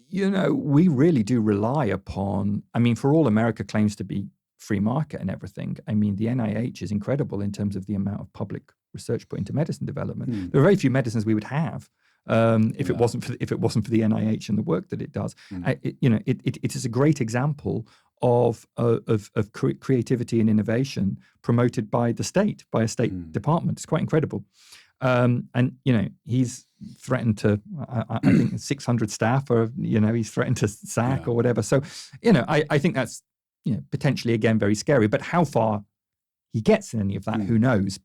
you know, we really do rely upon. I mean, for all America claims to be free market and everything, I mean, the NIH is incredible in terms of the amount of public research put into medicine development. There are very few medicines we would have if it wasn't for the NIH and the work that it does. It is a great example of creativity and innovation promoted by the state, by a state department. It's quite incredible. And you know, he's threatened to, I think 600 staff, or you know, he's threatened to sack or whatever. So you know, I think that's, you know, potentially again very scary. But how far he gets in any of that, who knows?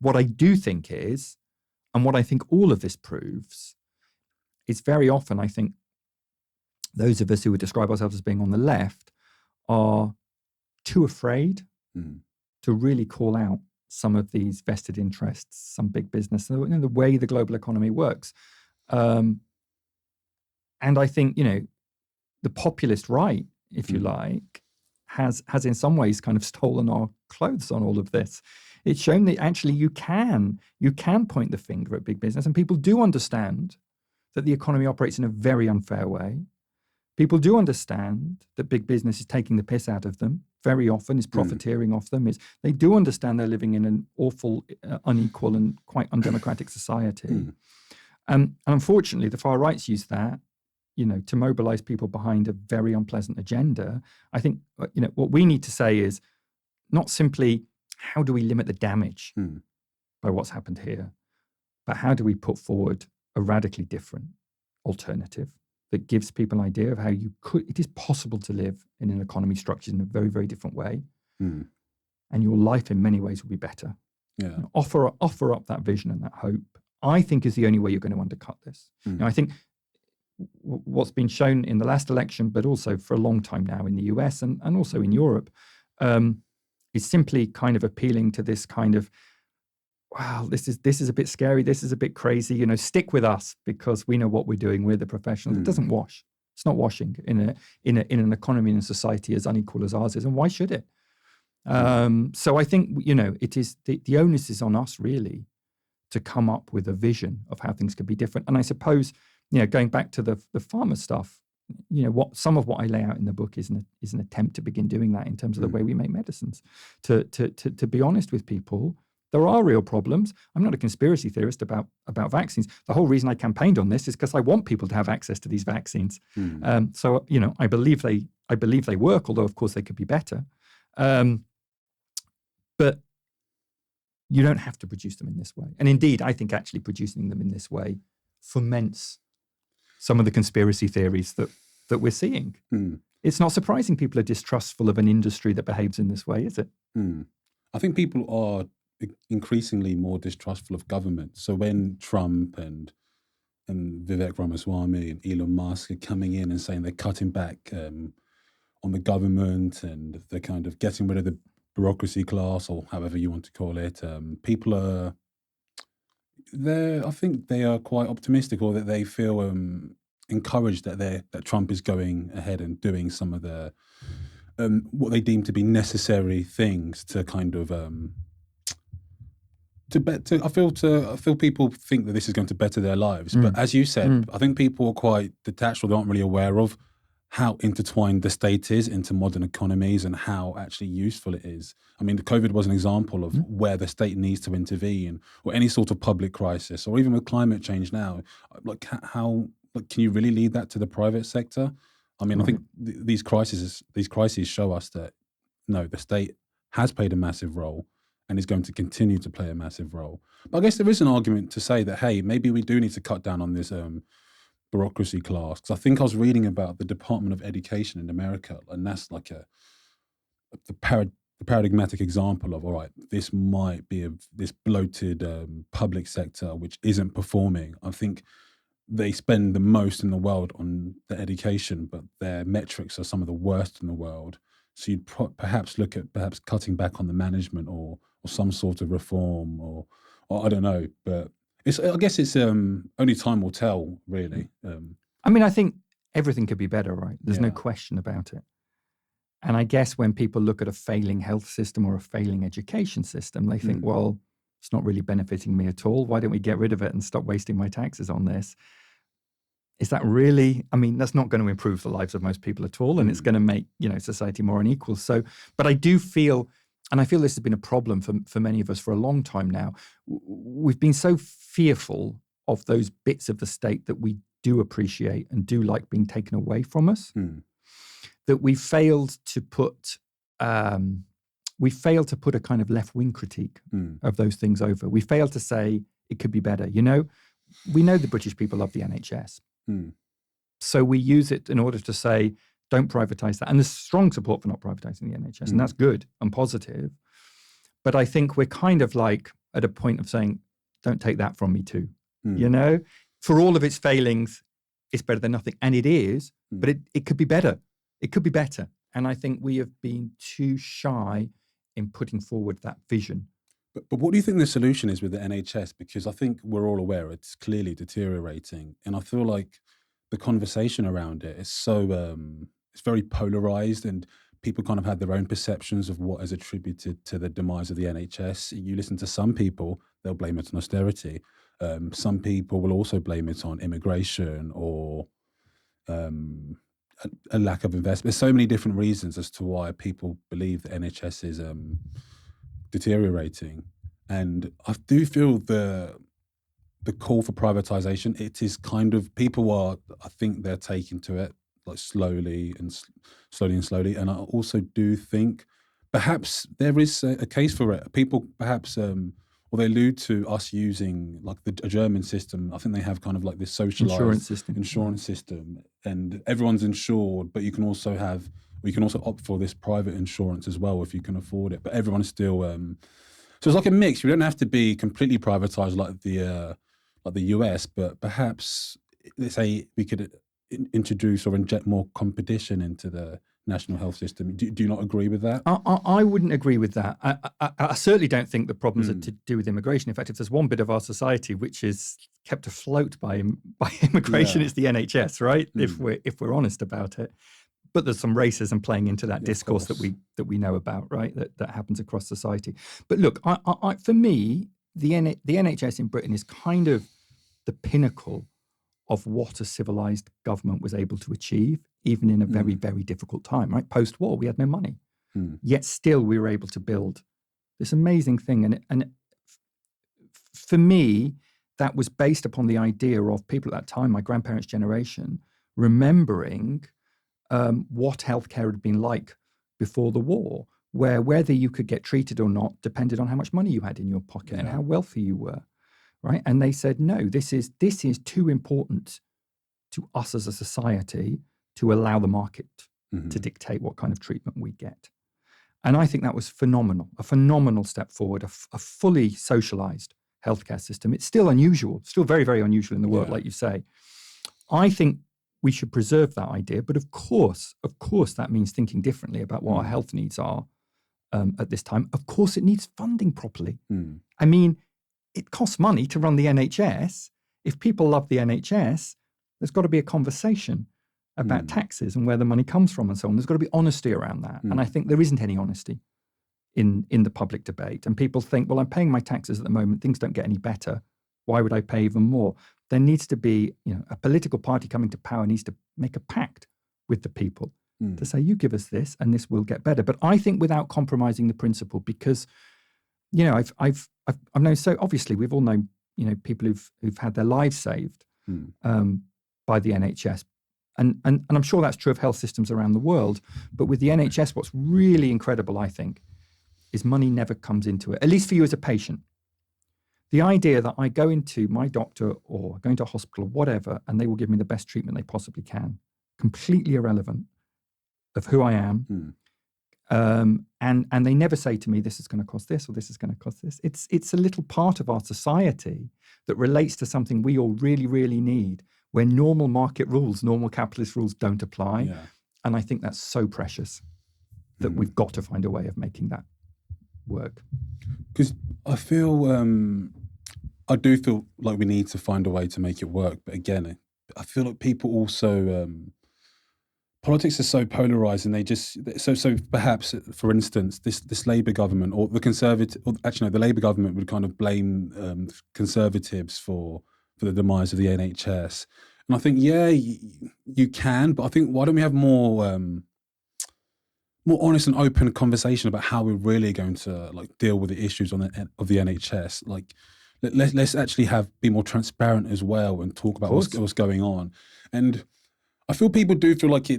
What I do think is, and what I think all of this proves, is very often I think those of us who would describe ourselves as being on the left are too afraid to really call out some of these vested interests, some big business, the way the global economy works. And I think, you know, the populist right, if you like, has in some ways kind of stolen our clothes on all of this. It's shown that actually you can point the finger at big business, and people do understand that the economy operates in a very unfair way. People do understand that big business is taking the piss out of them very often, is profiteering off them. They do understand they're living in an awful, unequal and quite undemocratic society. And unfortunately, the far rights use that, you know, to mobilize people behind a very unpleasant agenda. I think, you know, what we need to say is not simply how do we limit the damage by what's happened here, but how do we put forward a radically different alternative that gives people an idea of how it is possible to live in an economy structured in a very, very different way. And your life in many ways will be better. Yeah. You know, offer up that vision and that hope, I think, is the only way you're going to undercut this. You know, I think what's been shown in the last election, but also for a long time now in the US and also in Europe, is simply kind of appealing to this kind of, wow, this is a bit scary, this is a bit crazy, you know, stick with us because we know what we're doing, we're the professionals. It doesn't wash. It's not washing in an economy and a society as unequal as ours is, and why should it? So I think, it is the onus is on us really to come up with a vision of how things could be different. And I suppose, going back to the pharma stuff, some of what I lay out in the book is an attempt to begin doing that in terms of the way we make medicines. To be honest with people, there are real problems. I'm not a conspiracy theorist about vaccines. The whole reason I campaigned on this is because I want people to have access to these vaccines. So I believe they work, although of course they could be better. But you don't have to produce them in this way. And indeed, I think actually producing them in this way foments some of the conspiracy theories that we're seeing. It's not surprising people are distrustful of an industry that behaves in this way, is it? I think people are increasingly more distrustful of government. So when Trump and Vivek Ramaswamy and Elon Musk are coming in and saying they're cutting back on the government and they're kind of getting rid of the bureaucracy class, or however you want to call it, people are I think they are quite optimistic, or that they feel encouraged that Trump is going ahead and doing some of the what they deem to be necessary things to kind of I feel people think that this is going to better their lives. But as you said, I think people are quite detached, or they aren't really aware of how intertwined the state is into modern economies and how actually useful it is. I mean, the COVID was an example of where the state needs to intervene, or any sort of public crisis, or even with climate change now. Like, can you really lead that to the private sector? I mean, I think these crises show us that no, the state has played a massive role and is going to continue to play a massive role. But I guess there is an argument to say that, hey, maybe we do need to cut down on this bureaucracy class. Because I think I was reading about the Department of Education in America, and that's like the paradigmatic example of, all right, this might be this bloated public sector which isn't performing. I think they spend the most in the world on the education, but their metrics are some of the worst in the world. So you'd perhaps look at cutting back on the management, or some sort of reform, or I don't know, but I guess it's only time will tell, really. I mean, I think everything could be better, right? There's no question about it. And I guess when people look at a failing health system or a failing education system, they think, well, it's not really benefiting me at all. Why don't we get rid of it and stop wasting my taxes on this? Is that really, I mean, that's not going to improve the lives of most people at all. And it's going to make, society more unequal. So, but I do feel, and I feel this has been a problem for many of us for a long time now. We've been so fearful of those bits of the state that we do appreciate and do like being taken away from us, that we failed to put a kind of left-wing critique of those things over. We failed to say it could be better. We know the British people love the NHS. So we use it in order to say, don't privatize that. And there's strong support for not privatizing the NHS, and that's good and positive. But I think we're kind of like at a point of saying, don't take that from me too. For all of its failings, it's better than nothing. And it is, but it could be better. It could be better. And I think we have been too shy in putting forward that vision. But what do you think the solution is with the NHS? Because I think we're all aware it's clearly deteriorating. And I feel like the conversation around it is so, it's very polarized, and people kind of have their own perceptions of what is attributed to the demise of the NHS. You listen to some people, they'll blame it on austerity. Some people will also blame it on immigration or a lack of investment. There's so many different reasons as to why people believe the NHS is deteriorating. And I do feel the call for privatization, it is kind of, I think they're taking to it like slowly. And I also do think perhaps there is a case for it. People perhaps, or they allude to us using like a German system. I think they have kind of like this socialized insurance system, and everyone's insured, but you can also opt for this private insurance as well if you can afford it. But everyone's still, so it's like a mix. You don't have to be completely privatized like the US, but perhaps let's say we could introduce or inject more competition into the national health system. Do you not agree with that? I wouldn't agree with that. I certainly don't think the problems are to do with immigration. In fact, if there's one bit of our society which is kept afloat by immigration, it's the NHS, right? If we're honest about it. but there's some racism playing into that Yeah, discourse that we know about, right? That happens across society. But look, I for me, the NHS in Britain is kind of the pinnacle of what a civilized government was able to achieve, even in a very, very difficult time, right? Post-war, we had no money. Yet still we were able to build this amazing thing. And for me, that was based upon the idea of people at that time, my grandparents' generation, remembering what healthcare had been like before the war, where whether you could get treated or not depended on how much money you had in your pocket and how wealthy you were, right? And they said, no, this is too important to us as a society to allow the market to dictate what kind of treatment we get. And I think that was phenomenal, a phenomenal step forward, a fully socialized healthcare system. It's still unusual, still very, very unusual in the world, like you say. I think we should preserve that idea, but of course, that means thinking differently about what our health needs are at this time. Of course, it needs funding properly. I mean, it costs money to run the NHS. If people love the NHS, there's got to be a conversation about taxes and where the money comes from and so on. There's got to be honesty around that. And I think there isn't any honesty in the public debate. And people think, well, I'm paying my taxes at the moment. Things don't get any better. Why would I pay even more? There needs to be, a political party coming to power needs to make a pact with the people to say, you give us this and this will get better. But I think without compromising the principle, because, I've known, so obviously we've all known, people who've had their lives saved by the NHS. And I'm sure that's true of health systems around the world. But with the NHS, what's really incredible, I think, is money never comes into it, at least for you as a patient. The idea that I go into my doctor or go into a hospital or whatever, and they will give me the best treatment they possibly can, completely irrelevant of who I am. And they never say to me, this is going to cost this or this is going to cost this. It's a little part of our society that relates to something we all really, really need, where normal market rules, normal capitalist rules don't apply. Yeah. And I think that's so precious that we've got to find a way of making that work. Because I do feel like we need to find a way to make it work. But again, I feel like people also, politics is so polarized, and they just, so perhaps, for instance, this Labour government or the Conservative, or actually no, the Labour government would kind of blame Conservatives for the demise of the NHS. And I think, you can, but I think, why don't we have more honest and open conversation about how we're really going to deal with the issues of the NHS? Let's actually be more transparent as well and talk about what's going on. And I feel people do feel like the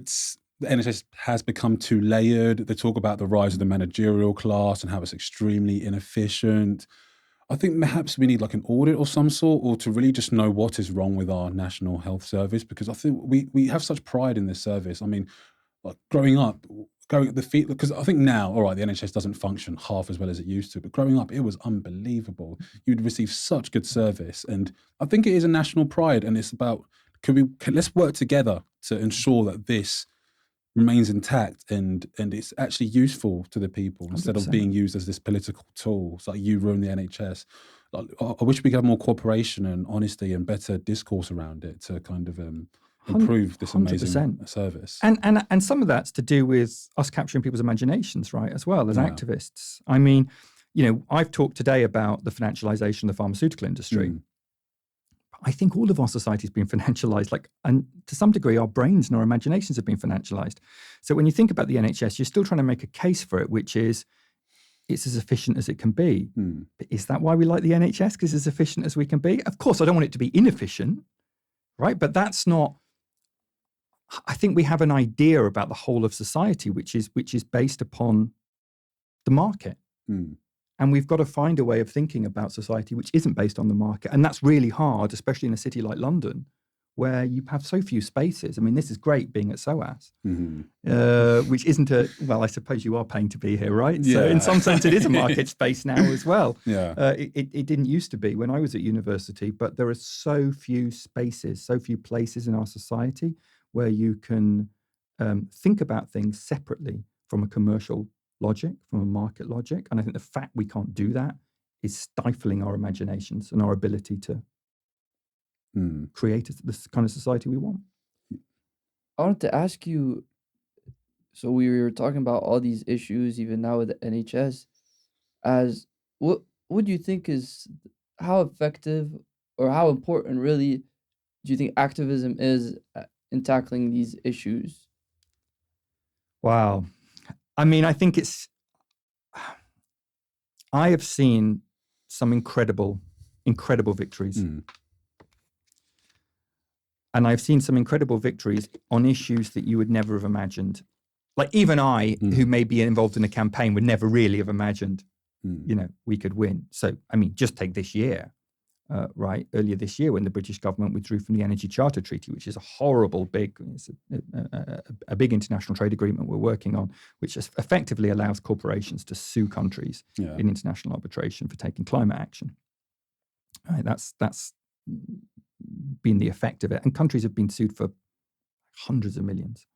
NHS has become too layered. They talk about the rise of the managerial class and how it's extremely inefficient. I think perhaps we need an audit of some sort, or to really just know what is wrong with our National Health Service, because I think we have such pride in this service. I mean, growing up, going at the feet, because I think now, all right, the NHS doesn't function half as well as it used to, but growing up, it was unbelievable. You'd receive such good service, and I think it is a national pride, and it's about, let's work together to ensure that this remains intact and it's actually useful to the people instead 100%. Of being used as this political tool. It's like, you ruin the NHS. I wish we could have more cooperation and honesty and better discourse around it to kind of improve this amazing 100%. Service. And some of that's to do with us capturing people's imaginations, right, as well as activists. I mean, I've talked today about the financialization of the pharmaceutical industry. I think all of our society has been financialized, and to some degree, our brains and our imaginations have been financialized. So when you think about the NHS, you're still trying to make a case for it, which is it's as efficient as it can be. But is that why we like the NHS? Because it's as efficient as we can be? Of course, I don't want it to be inefficient, right? But that's not. I think we have an idea about the whole of society, which is based upon the market. And we've got to find a way of thinking about society which isn't based on the market. And that's really hard, especially in a city like London, where you have so few spaces. I mean, this is great being at SOAS, which isn't I suppose you are paying to be here, right? Yeah. So in some sense, it is a market space now as well. Yeah. It didn't used to be when I was at university, but there are so few spaces, so few places in our society where you can think about things separately from a commercial logic, from a market logic. And I think the fact we can't do that is stifling our imaginations and our ability to create this kind of society we want. I wanted to ask you, so we were talking about all these issues, even now with the NHS. As what do you think is how effective or how important really do you think activism is in tackling these issues? Wow. I mean, I think I have seen some incredible victories. And I've seen some incredible victories on issues that you would never have imagined. Like even I, who may be involved in a campaign, would never really have imagined, we could win. So, I mean, just take this year, right? Earlier this year when the British government withdrew from the Energy Charter Treaty, which is a horrible, a big international trade agreement we're working on, which effectively allows corporations to sue countries in international arbitration for taking climate action. Right, that's been the effect of it. And countries have been sued for hundreds of millions,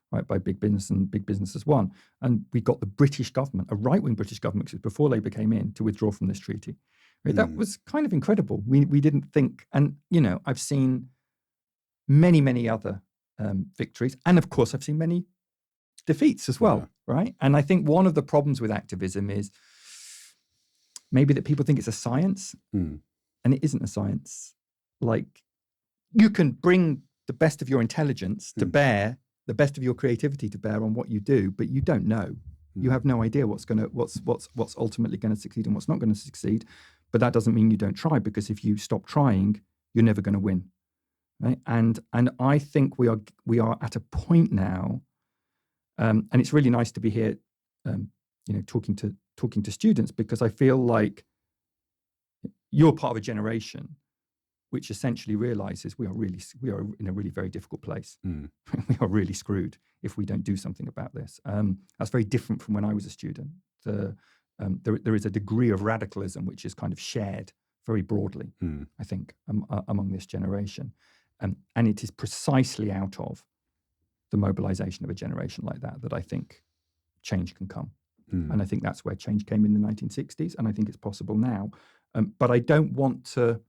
right, by big business, and big business has won. And we got the British government, a right-wing British government, because before Labour came in, to withdraw from this treaty. Right? That was kind of incredible. We didn't think, and I've seen many, many other victories. And of course, I've seen many defeats as well, right? And I think one of the problems with activism is maybe that people think it's a science, and it isn't a science. Like, you can bring the best of your intelligence to bear, the best of your creativity to bear on what you do, but you don't know. You have no idea what's ultimately going to succeed and what's not going to succeed. But that doesn't mean you don't try, because if you stop trying, you're never going to win, right? And I think we are at a point now, and it's really nice to be here, talking to students, because I feel like you're part of a generation which essentially realizes we are in a really very difficult place. We are really screwed if we don't do something about this. That's very different from when I was a student. There is a degree of radicalism which is kind of shared very broadly, I think, among this generation. And it is precisely out of the mobilization of a generation like that I think change can come. And I think that's where change came in the 1960s, and I think it's possible now. But I don't want to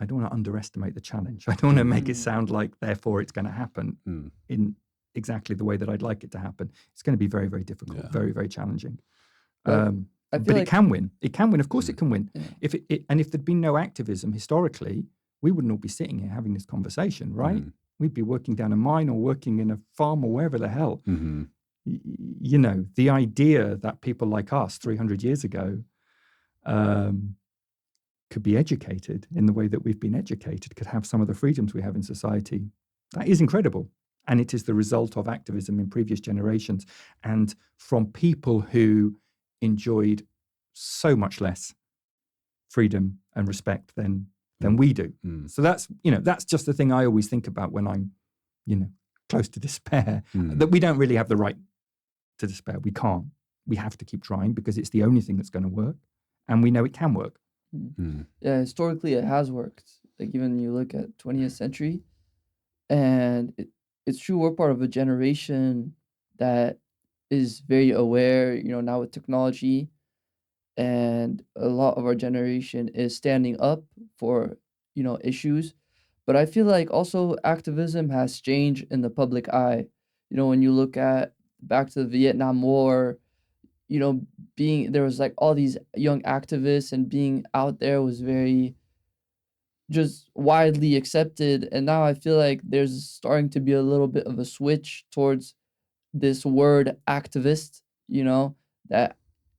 underestimate the challenge. I don't want to make it sound like, therefore, it's going to happen in exactly the way that I'd like it to happen. It's going to be very, very difficult, very, very challenging. But it can win. It can win. Of course, it can win. Yeah. If there'd been no activism historically, we wouldn't all be sitting here having this conversation, right? We'd be working down a mine or working in a farm or wherever the hell. The idea that people like us 300 years ago could be educated in the way that we've been educated, could have some of the freedoms we have in society, that is incredible. And it is the result of activism in previous generations and from people who enjoyed so much less freedom and respect than we do. So that's just the thing I always think about when I'm, close to despair, that we don't really have the right to despair. We can't. We have to keep trying, because it's the only thing that's going to work. And we know it can work. Yeah, historically it has worked. Like, even you look at 20th century, and it's true, we're part of a generation that is very aware, now with technology, and a lot of our generation is standing up for, issues. But I feel like also activism has changed in the public eye. When you look at back to the Vietnam War, there was like all these young activists, and being out there was very just widely accepted. And now I feel like there's starting to be a little bit of a switch towards this word activist, that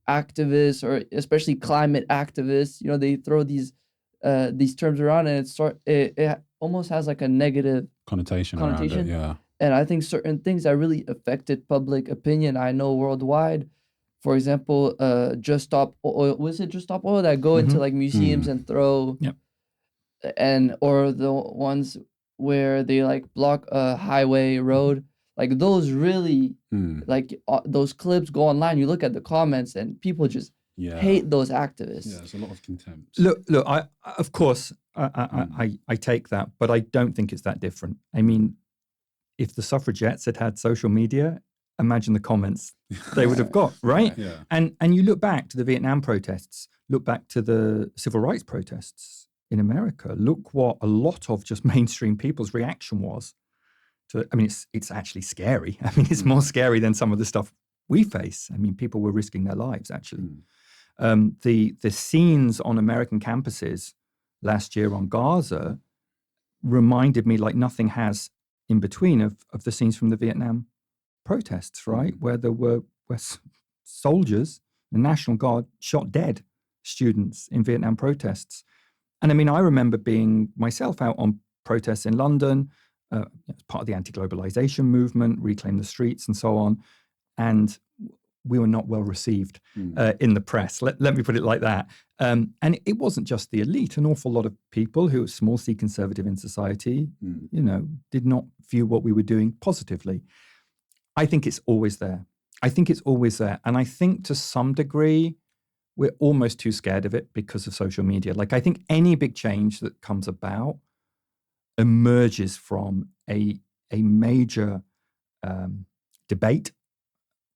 activists, or especially climate activists, they throw these terms around, and it almost has like a negative connotation around it, yeah. And I think certain things that really affected public opinion, I know worldwide, for example, Just Stop Oil, was it Just Stop Oil, that go into like museums and throw, or the ones where they like block a highway road, like those really, like those clips go online, you look at the comments and people just hate those activists. Yeah, there's a lot of contempt. Look, I of course, I take that, but I don't think it's that different. I mean, if the suffragettes had social media, imagine the comments they would have got, right? Yeah. And you look back to the Vietnam protests, look back to the civil rights protests in America, look what a lot of just mainstream people's reaction was I mean, it's actually scary. I mean, it's more scary than some of the stuff we face. I mean, people were risking their lives, actually. The scenes on American campuses last year on Gaza reminded me like nothing has in between of the scenes from the Vietnam protests, right? Where there were soldiers, the National Guard shot dead students in Vietnam protests. And I mean, I remember being myself out on protests in London, as part of the anti-globalization movement, Reclaim the Streets and so on. And we were not well received in the press. Let me put it like that. And it wasn't just the elite. An awful lot of people who were small c conservative in society, did not view what we were doing positively. I think it's always there. And I think to some degree, we're almost too scared of it because of social media. Like, I think any big change that comes about emerges from a major debate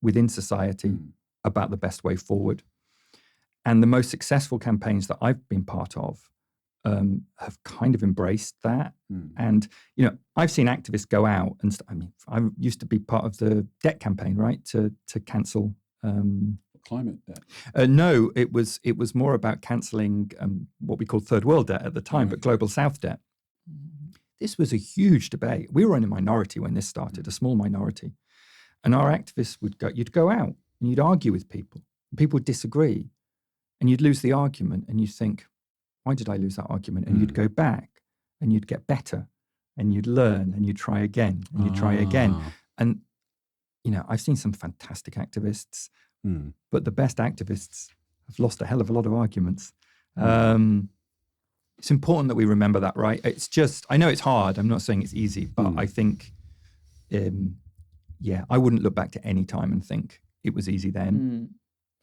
within society about the best way forward. And the most successful campaigns that I've been part of have kind of embraced that. And, I've seen activists go out and, I used to be part of the debt campaign, right, to cancel climate debt. No, it was more about cancelling what we called third world debt at the time, but global South debt. This was a huge debate. We were in a minority when this started, a small minority. And our activists you'd go out and you'd argue with people. People would disagree and you'd lose the argument and you'd think, why did I lose that argument? And you'd go back and you'd get better and you'd learn and you'd try again and you'd try again. And, I've seen some fantastic activists, but the best activists have lost a hell of a lot of arguments. It's important that we remember that, right? It's just, I know it's hard. I'm not saying it's easy, but I think, I wouldn't look back to any time and think it was easy then.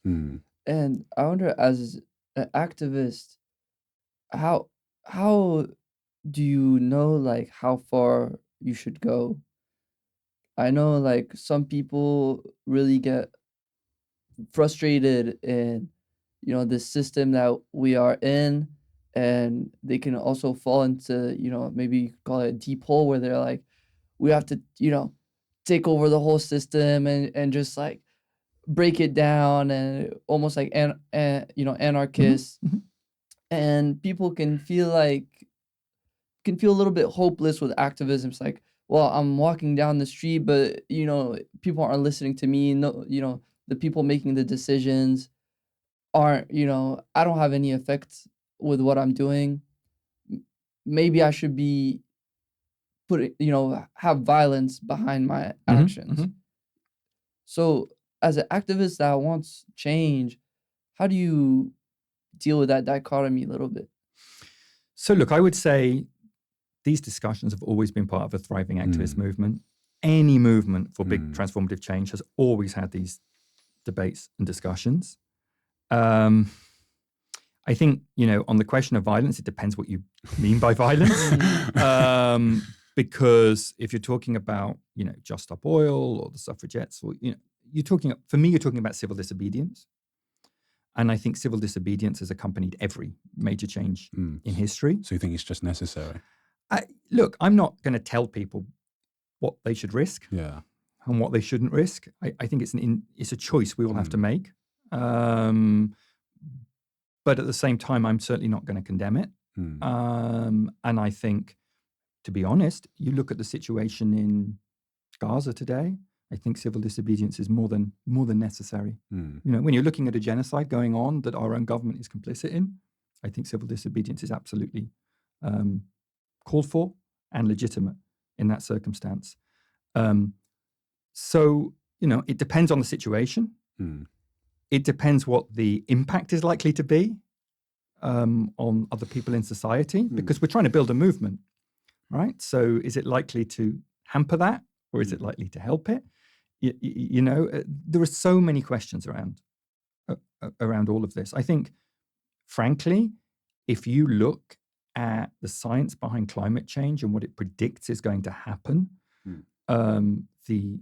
And I wonder, as an activist, how do you know like how far you should go? I know like some people really get frustrated in the system that we are in, and they can also fall into maybe you could call it a deep hole where they're like, we have to take over the whole system and just like break it down, and almost like anarchists. And people can feel a little bit hopeless with activism. It's like, well, I'm walking down the street, but people aren't listening to me. No, the people making the decisions aren't, I don't have any effect with what I'm doing. Maybe I should be have violence behind my actions. So as an activist that wants change, how do you deal with that dichotomy a little bit? So look, I would say these discussions have always been part of a thriving activist movement. Any movement for big transformative change has always had these debates and discussions. I think, on the question of violence, it depends what you mean by violence. Because if you're talking about, Just Stop Oil or the suffragettes, or, you're talking about civil disobedience. And I think civil disobedience has accompanied every major change in history. So you think it's just necessary? Look, I'm not going to tell people what they should risk and what they shouldn't risk. I think it's a choice we all have to make. But at the same time, I'm certainly not going to condemn it. And I think, to be honest, you look at the situation in Gaza today, I think civil disobedience is more than necessary. When you're looking at a genocide going on that our own government is complicit in, I think civil disobedience is absolutely called for and legitimate in that circumstance. So, it depends on the situation. It depends what the impact is likely to be on other people in society, because we're trying to build a movement, right? So is it likely to hamper that, or is it likely to help it? There are so many questions around all of this. I think, frankly, if you look at the science behind climate change and what it predicts is going to happen, the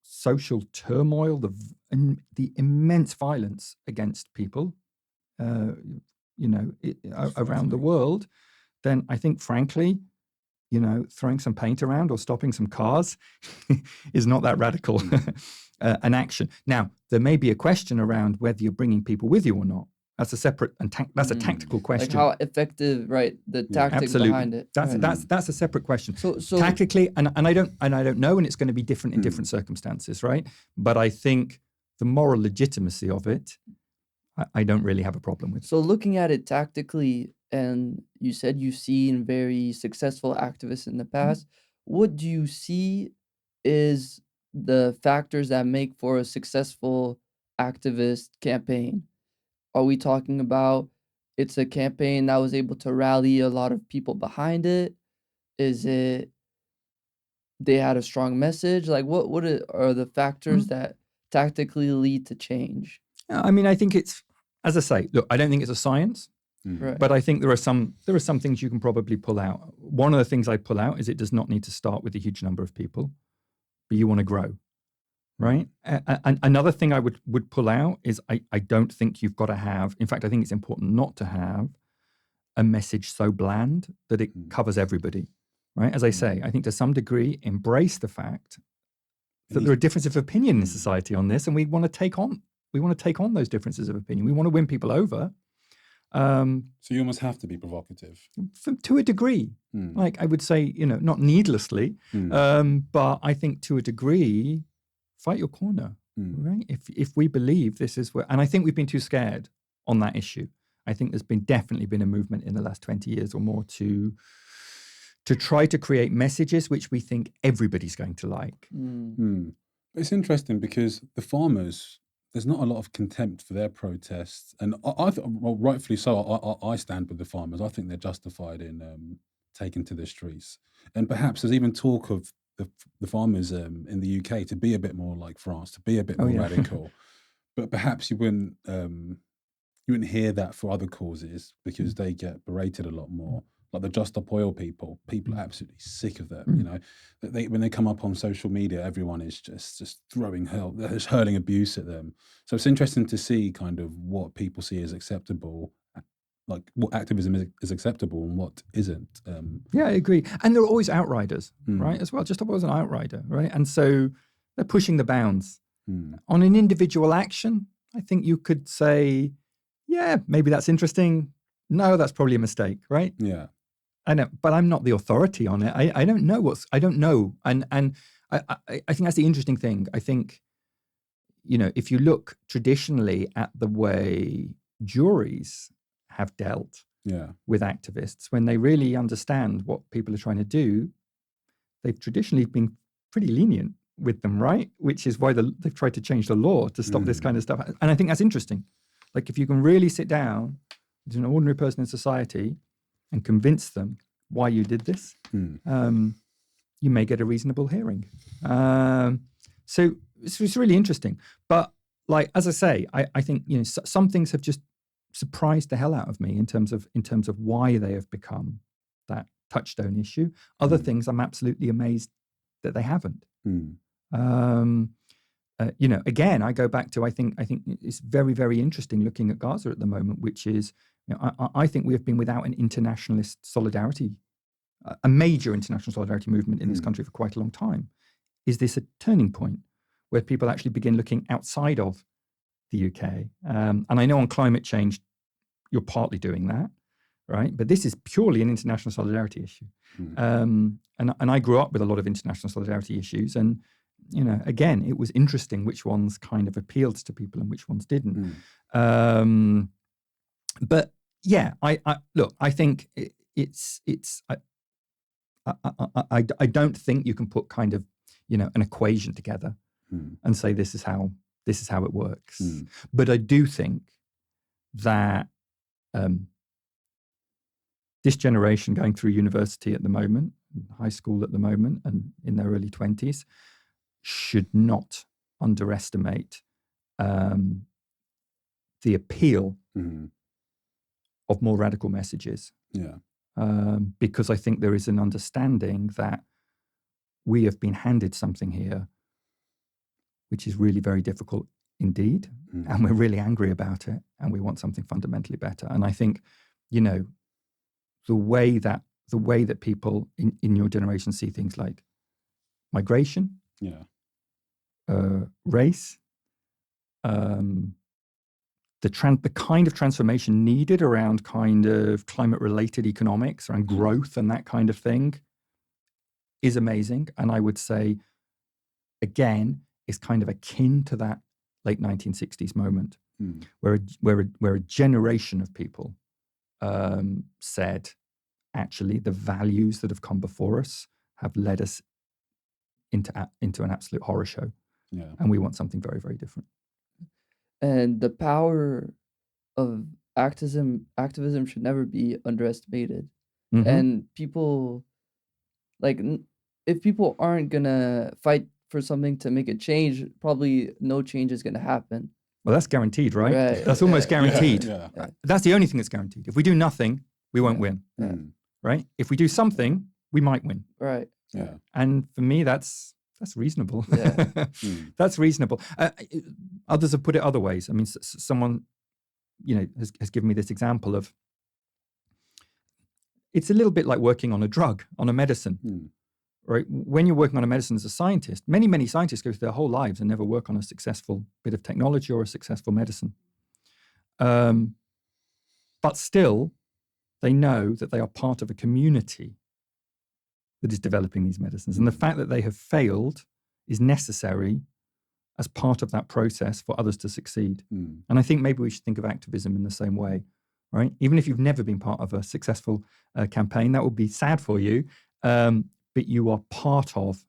social turmoil, the immense violence against people, around the world, then I think, frankly, throwing some paint around or stopping some cars is not that radical an action. Now, there may be a question around whether you're bringing people with you or not. That's a separate that's a tactical question. Like how effective, right? The tactics behind it. That's a separate question. So tactically, and I don't know, and it's going to be different in different circumstances, right? But I think the moral legitimacy of it, I don't really have a problem with. So looking at it tactically, and you said you've seen very successful activists in the past. What do you see is the factors that make for a successful activist campaign? Are we talking about it's a campaign that was able to rally a lot of people behind it? Is it they had a strong message? Like what are the factors that tactically lead to change? I mean, I think it's, as I say, look, I don't think it's a science. Right. But I think there are some things you can probably pull out. One of the things I pull out is it does not need to start with a huge number of people, but you want to grow, right? And another thing I would pull out is I don't think you've got to have, in fact, I think it's important not to have a message so bland that it covers everybody, right? As I say, I think to some degree, embrace the fact that there are differences of opinion in society on this, and we want to take on those differences of opinion. We want to win people over. So you almost have to be provocative. To a degree. Like I would say, not needlessly, but I think to a degree, fight your corner, right? If we believe this is where, and I think we've been too scared on that issue. I think there's definitely been a movement in the last 20 years or more to try to create messages which we think everybody's going to like. It's interesting because the farmers, there's not a lot of contempt for their protests. And rightfully so, I stand with the farmers. I think they're justified in taking to the streets. And perhaps there's even talk of the farmers in the UK to be a bit more like France, to be a bit more radical. But perhaps you wouldn't hear that for other causes because they get berated a lot more. Like the Just Stop Oil people are absolutely sick of them. When they come up on social media, everyone is just throwing just hurling abuse at them. So it's interesting to see kind of what people see as acceptable, like what activism is acceptable and what isn't. Yeah, I agree. And there are always outriders, right? As well. Just Stop Oil is an outrider, right? And so they're pushing the bounds. On an individual action, I think you could say, yeah, maybe that's interesting. No, that's probably a mistake, right? Yeah. I know, but I'm not the authority on it. I don't know I don't know. And I think that's the interesting thing. I think, if you look traditionally at the way juries have dealt with activists, when they really understand what people are trying to do, they've traditionally been pretty lenient with them, right? Which is why they've tried to change the law to stop this kind of stuff. And I think that's interesting. Like if you can really sit down with an ordinary person in society and convince them why you did this, you may get a reasonable hearing. So it's really interesting. But like, as I say, I think, some things have just surprised the hell out of me in terms of why they have become that touchstone issue. Other things I'm absolutely amazed that they haven't. Again, I go back to, I think it's very, very interesting looking at Gaza at the moment, which is, I think we have been without an internationalist solidarity, a major international solidarity movement in this country for quite a long time. Is this a turning point where people actually begin looking outside of the UK? And I know on climate change, you're partly doing that, right? But this is purely an international solidarity issue. And I grew up with a lot of international solidarity issues. And, again, it was interesting which ones kind of appealed to people and which ones didn't. But yeah, I think I don't think you can put kind of, an equation together and say this is how it works. But I do think that this generation going through university at the moment, high school at the moment, and in their early 20s, should not underestimate the appeal of more radical messages. Because I think there is an understanding that we have been handed something here which is really very difficult indeed, and we're really angry about it, and we want something fundamentally better. And I think, the way that the way that people in your generation see things like migration, race, the kind of transformation needed around kind of climate-related economics, around growth and that kind of thing is amazing. And I would say, again, is kind of akin to that late 1960s moment where a generation of people said, actually, the values that have come before us have led us into an absolute horror show. And we want something very, very different. And the power of activism should never be underestimated. Mm-hmm. And people, like, if people aren't gonna fight for something to make a change, probably no change is gonna happen. Well, that's guaranteed, right? Right. That's almost guaranteed. Yeah. That's the only thing that's guaranteed. If we do nothing, we won't win, right? If we do something, we might win. Right. Yeah. And for me, that's reasonable. Yeah. That's reasonable. Others have put it other ways. I mean, someone, has given me this example of, it's a little bit like working on a drug, on a medicine, right? When you're working on a medicine as a scientist, many scientists go through their whole lives and never work on a successful bit of technology or a successful medicine. But still, they know that they are part of a community that is developing these medicines. And the fact that they have failed is necessary as part of that process for others to succeed. And I think maybe we should think of activism in the same way, right? Even if you've never been part of a successful campaign, that would be sad for you. But you are part of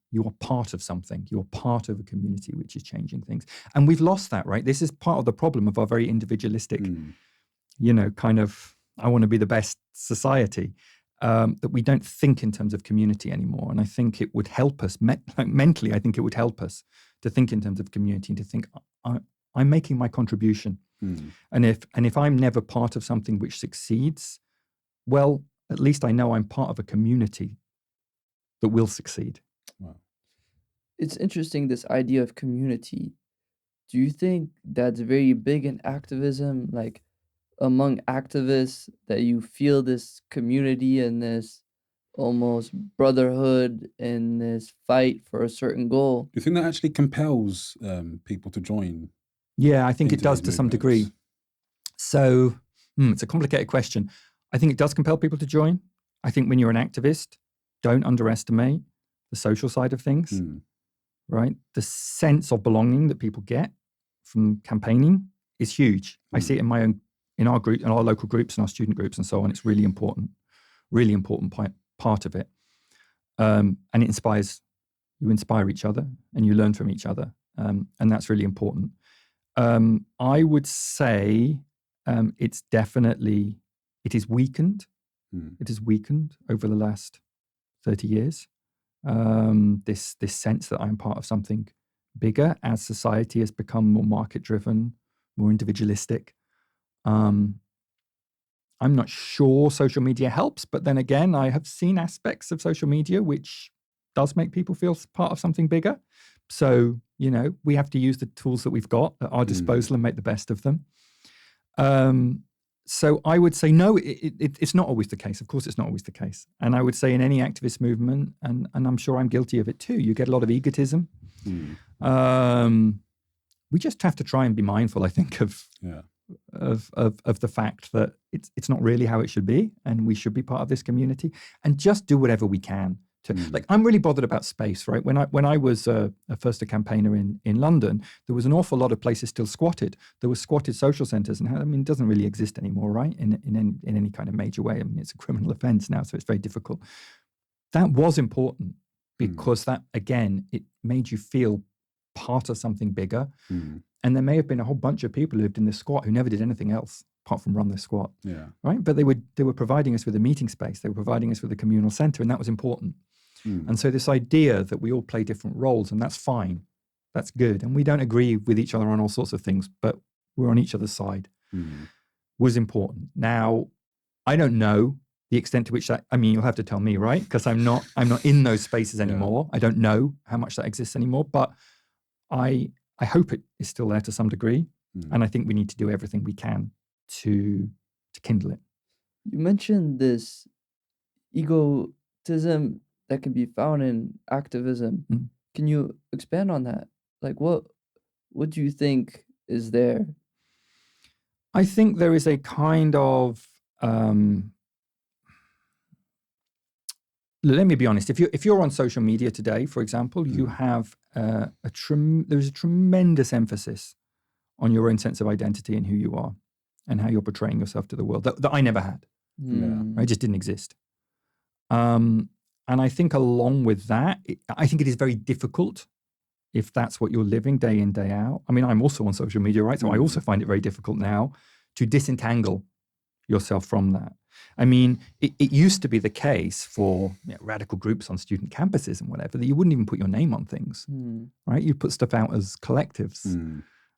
something. You are part of a community which is changing things. And we've lost that, right? This is part of the problem of our very individualistic, kind of, I want to be the best society, that we don't think in terms of community anymore. And I think it would help us, mentally, I think it would help us to think in terms of community and to think, I'm making my contribution. And if I'm never part of something which succeeds, well, at least I know I'm part of a community that will succeed. Wow. It's interesting, this idea of community. Do you think that's very big in activism, like among activists, that you feel this community and this almost brotherhood and this fight for a certain goal? Do you think that actually compels people to join? Yeah, I think it into does these to some degree. movements? So it's a complicated question. I think it does compel people to join. I think when you're an activist, don't underestimate the social side of things, right? The sense of belonging that people get from campaigning is huge. I see it in our group, in our local groups and our student groups and so on. It's really important part of it. And it inspires, you inspire each other and you learn from each other. And that's really important. I would say it is weakened. It is weakened over the last 30 years. This sense that I'm part of something bigger as society has become more market-driven, more individualistic. I'm not sure social media helps, but then again, I have seen aspects of social media which does make people feel part of something bigger. So, we have to use the tools that we've got at our disposal and make the best of them. So I would say, no, it's not always the case. Of course, it's not always the case. And I would say in any activist movement, and I'm sure I'm guilty of it too, you get a lot of egotism. We just have to try and be mindful, I think, of the fact that it's not really how it should be, and we should be part of this community, and just do whatever we can. I'm really bothered about space, right? When I was first a campaigner in London, there was an awful lot of places still squatted. There were squatted social centres, and it doesn't really exist anymore, right? In any kind of major way. I mean, it's a criminal offence now, so it's very difficult. That was important because that, again, it made you feel part of something bigger. And there may have been a whole bunch of people who lived in this squat who never did anything else apart from run this squat, right? But they were providing us with a meeting space. They were providing us with a communal centre, and that was important. And so this idea that we all play different roles, and that's fine, that's good, and we don't agree with each other on all sorts of things, but we're on each other's side, was important. Now, I don't know the extent to which that, I mean, you'll have to tell me, right? Because I'm not in those spaces anymore. I don't know how much that exists anymore, but I hope it is still there to some degree, and I think we need to do everything we can to kindle it. You mentioned this egotism that can be found in activism. Mm. Can you expand on that? Like, what do you think is there? I think there is a kind of let me be honest. If you're on social media today, for example, you have there's a tremendous emphasis on your own sense of identity and who you are, and how you're portraying yourself to the world that I never had. It just didn't exist. And I think along with that, I think it is very difficult if that's what you're living day in, day out. I mean, I'm also on social media, right? So I also find it very difficult now to disentangle yourself from that. I mean, it used to be the case for radical groups on student campuses and whatever, that you wouldn't even put your name on things, right? You put stuff out as collectives.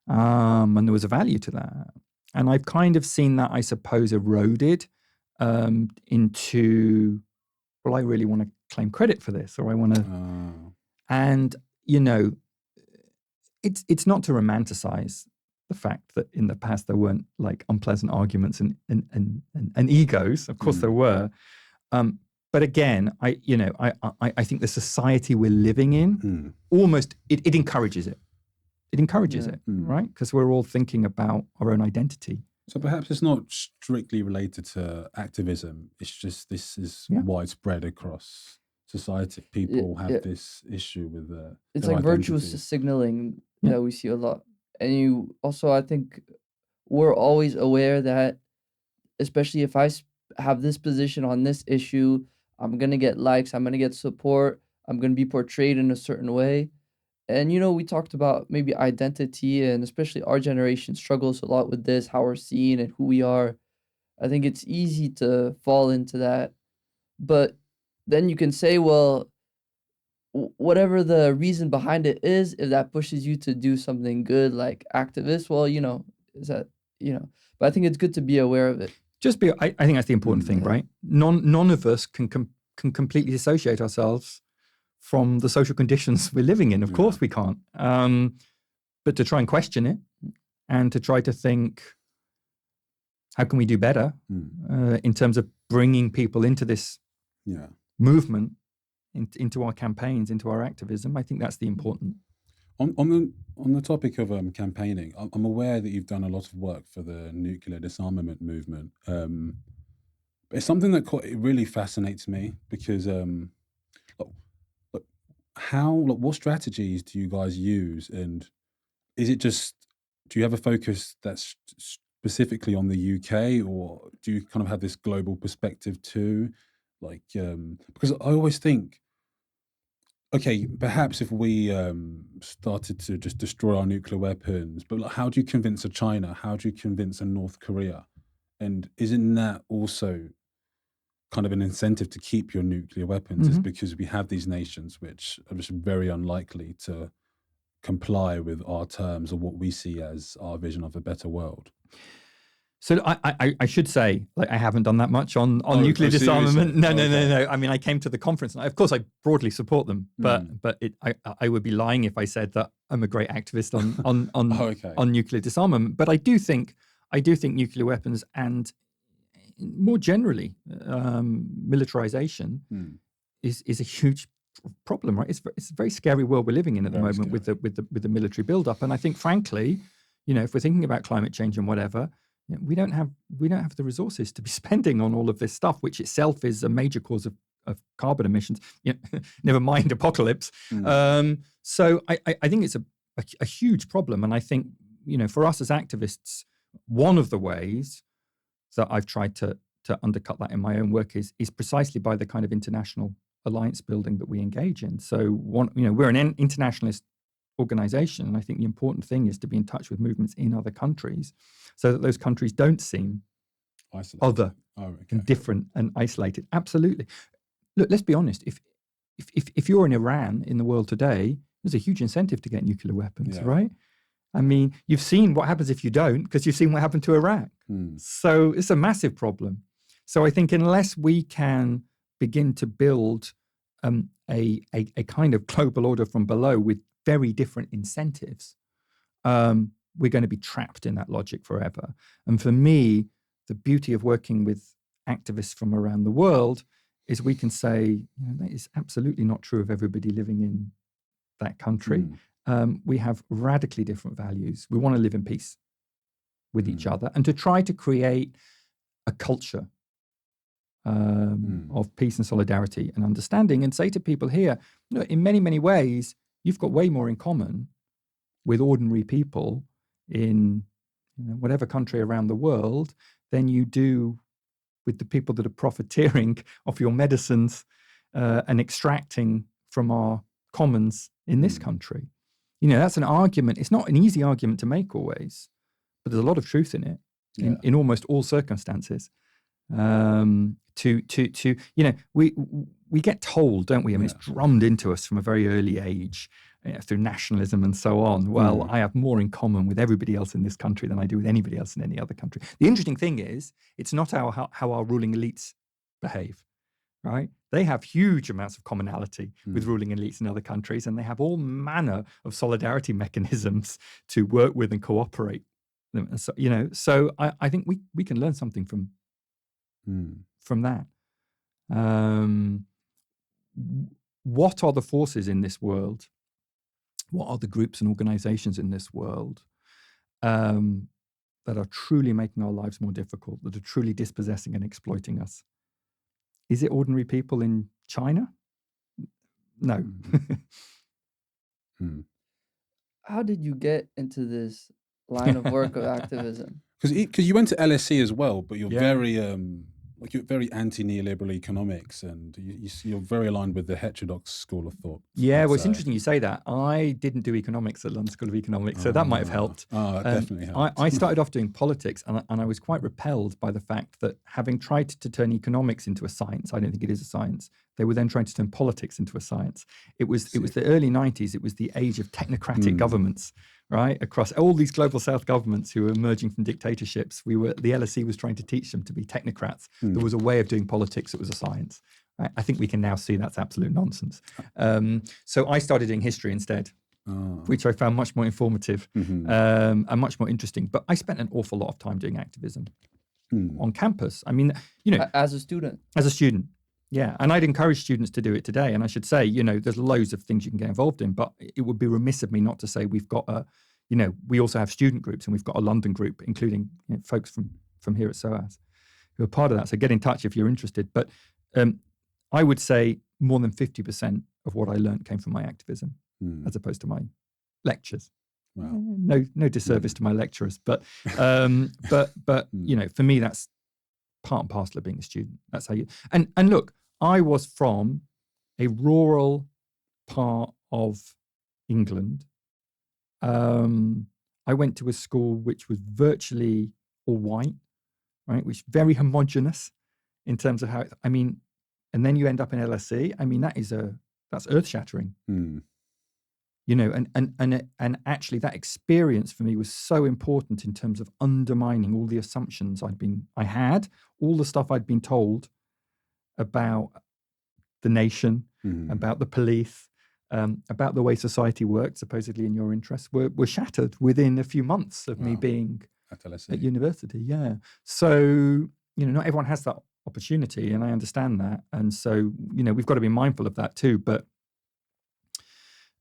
And there was a value to that. And I've kind of seen that, I suppose, eroded into, well, I really want to claim credit for this, or I want to, and, you know, it's not to romanticize the fact that in the past there weren't like unpleasant arguments and egos. Of course there were. But again, I think the society we're living in almost, it encourages it. It encourages it, right? Because we're all thinking about our own identity. So perhaps it's not strictly related to activism. It's just this is widespread across society. People have this issue with it's their like identity. virtuous signaling that we see a lot. And you also, I think we're always aware that, especially if I have this position on this issue, I'm going to get likes, I'm going to get support, I'm going to be portrayed in a certain way. And, you know, we talked about maybe identity, and especially our generation struggles a lot with this, how we're seen and who we are. I think it's easy to fall into that. But then you can say, well, whatever the reason behind it is, if that pushes you to do something good like activists, well, you know, is that, you know, but I think it's good to be aware of it. I think that's the important thing, right? None of us can completely dissociate ourselves from the social conditions we're living in. Of course we can't. But to try and question it and to try to think, how can we do better in terms of bringing people into this movement, into our campaigns, into our activism? I think that's the important. On the topic of campaigning, I'm aware that you've done a lot of work for the nuclear disarmament movement. It's something that it really fascinates me because what strategies do you guys use, and is it just, do you have a focus that's specifically on the UK, or do you kind of have this global perspective too? Like, because I always think, okay, perhaps if we started to just destroy our nuclear weapons, but like, how do you convince a China? How do you convince a North Korea? And isn't that also kind of an incentive to keep your nuclear weapons? Is because we have these nations which are just very unlikely to comply with our terms or what we see as our vision of a better world. So I should say, like, I haven't done that much on nuclear disarmament. No. I mean, I came to the conference, and of course I broadly support them, but I would be lying if I said that I'm a great activist on nuclear disarmament. But I do think nuclear weapons and more generally militarization is a huge problem, right? It's a very scary world we're living in at the moment with the military buildup. And I think, frankly, you know, if we're thinking about climate change and whatever, you know, we don't have the resources to be spending on all of this stuff, which itself is a major cause of carbon emissions. You know, never mind apocalypse. So I think it's a huge problem, and I think, you know, for us as activists, one of the ways that I've tried to undercut that in my own work is precisely by the kind of international alliance building that we engage in. So we're an internationalist organization, and I think the important thing is to be in touch with movements in other countries, so that those countries don't seem isolated, other, and different and isolated. Absolutely. Look, let's be honest. If you're in Iran in the world today, there's a huge incentive to get nuclear weapons, right? I mean, you've seen what happens if you don't, because you've seen what happened to Iraq. So it's a massive problem. So I think unless we can begin to build a kind of global order from below with very different incentives, we're going to be trapped in that logic forever. And for me, the beauty of working with activists from around the world is we can say, that is absolutely not true of everybody living in that country. We have radically different values. We want to live in peace with each other, and to try to create a culture of peace and solidarity and understanding, and say to people here, in many, many ways, you've got way more in common with ordinary people in whatever country around the world than you do with the people that are profiteering off your medicines and extracting from our commons in this country. That's an argument. It's not an easy argument to make always, but there's a lot of truth in it in almost all circumstances. We get told, don't we? I mean, it's drummed into us from a very early age through nationalism and so on. Well, I have more in common with everybody else in this country than I do with anybody else in any other country. The interesting thing is, it's not how our ruling elites behave, right? They have huge amounts of commonality with ruling elites in other countries, and they have all manner of solidarity mechanisms to work with and cooperate. So I think we can learn something from that. What are the forces in this world? What are the groups and organizations in this world that are truly making our lives more difficult, that are truly dispossessing and exploiting us? Is it ordinary people in China? No. Mm-hmm. How did you get into this line of work of activism? Because you went to LSE as well, but you're very anti-neoliberal economics, and you're very aligned with the heterodox school of thought. Yeah, well, it's interesting you say that. I didn't do economics at London School of Economics, so that might have helped. It definitely helped. I started off doing politics, and I was quite repelled by the fact that, having tried to turn economics into a science, I don't think it is a science, they were then trying to turn politics into a science. It was the early 90s. It was the age of technocratic governments, right? Across all these global South governments who were emerging from dictatorships, the LSE was trying to teach them to be technocrats. There was a way of doing politics that was a science. Right? I think we can now see that's absolute nonsense. So I started doing history instead, which I found much more informative and much more interesting. But I spent an awful lot of time doing activism on campus. I mean, As a student. As a student, yeah. And I'd encourage students to do it today. And I should say, there's loads of things you can get involved in, but it would be remiss of me not to say we've got we also have student groups, and we've got a London group, including folks from here at SOAS who are part of that. So get in touch if you're interested. But I would say more than 50% of what I learned came from my activism, as opposed to my lectures. Wow. No disservice to my lecturers, but for me that's part and parcel of being a student. That's how you and look, I was from a rural part of England. I went to a school which was virtually all white, right? Which is very homogenous in terms of how and then you end up in LSE. I mean, that's earth-shattering. And actually that experience for me was so important in terms of undermining all the assumptions I had, all the stuff I'd been told about the nation, about the police, about the way society worked, supposedly in your interests, were shattered within a few months of me being at university. Yeah. So, not everyone has that opportunity, and I understand that. And so, we've got to be mindful of that too. But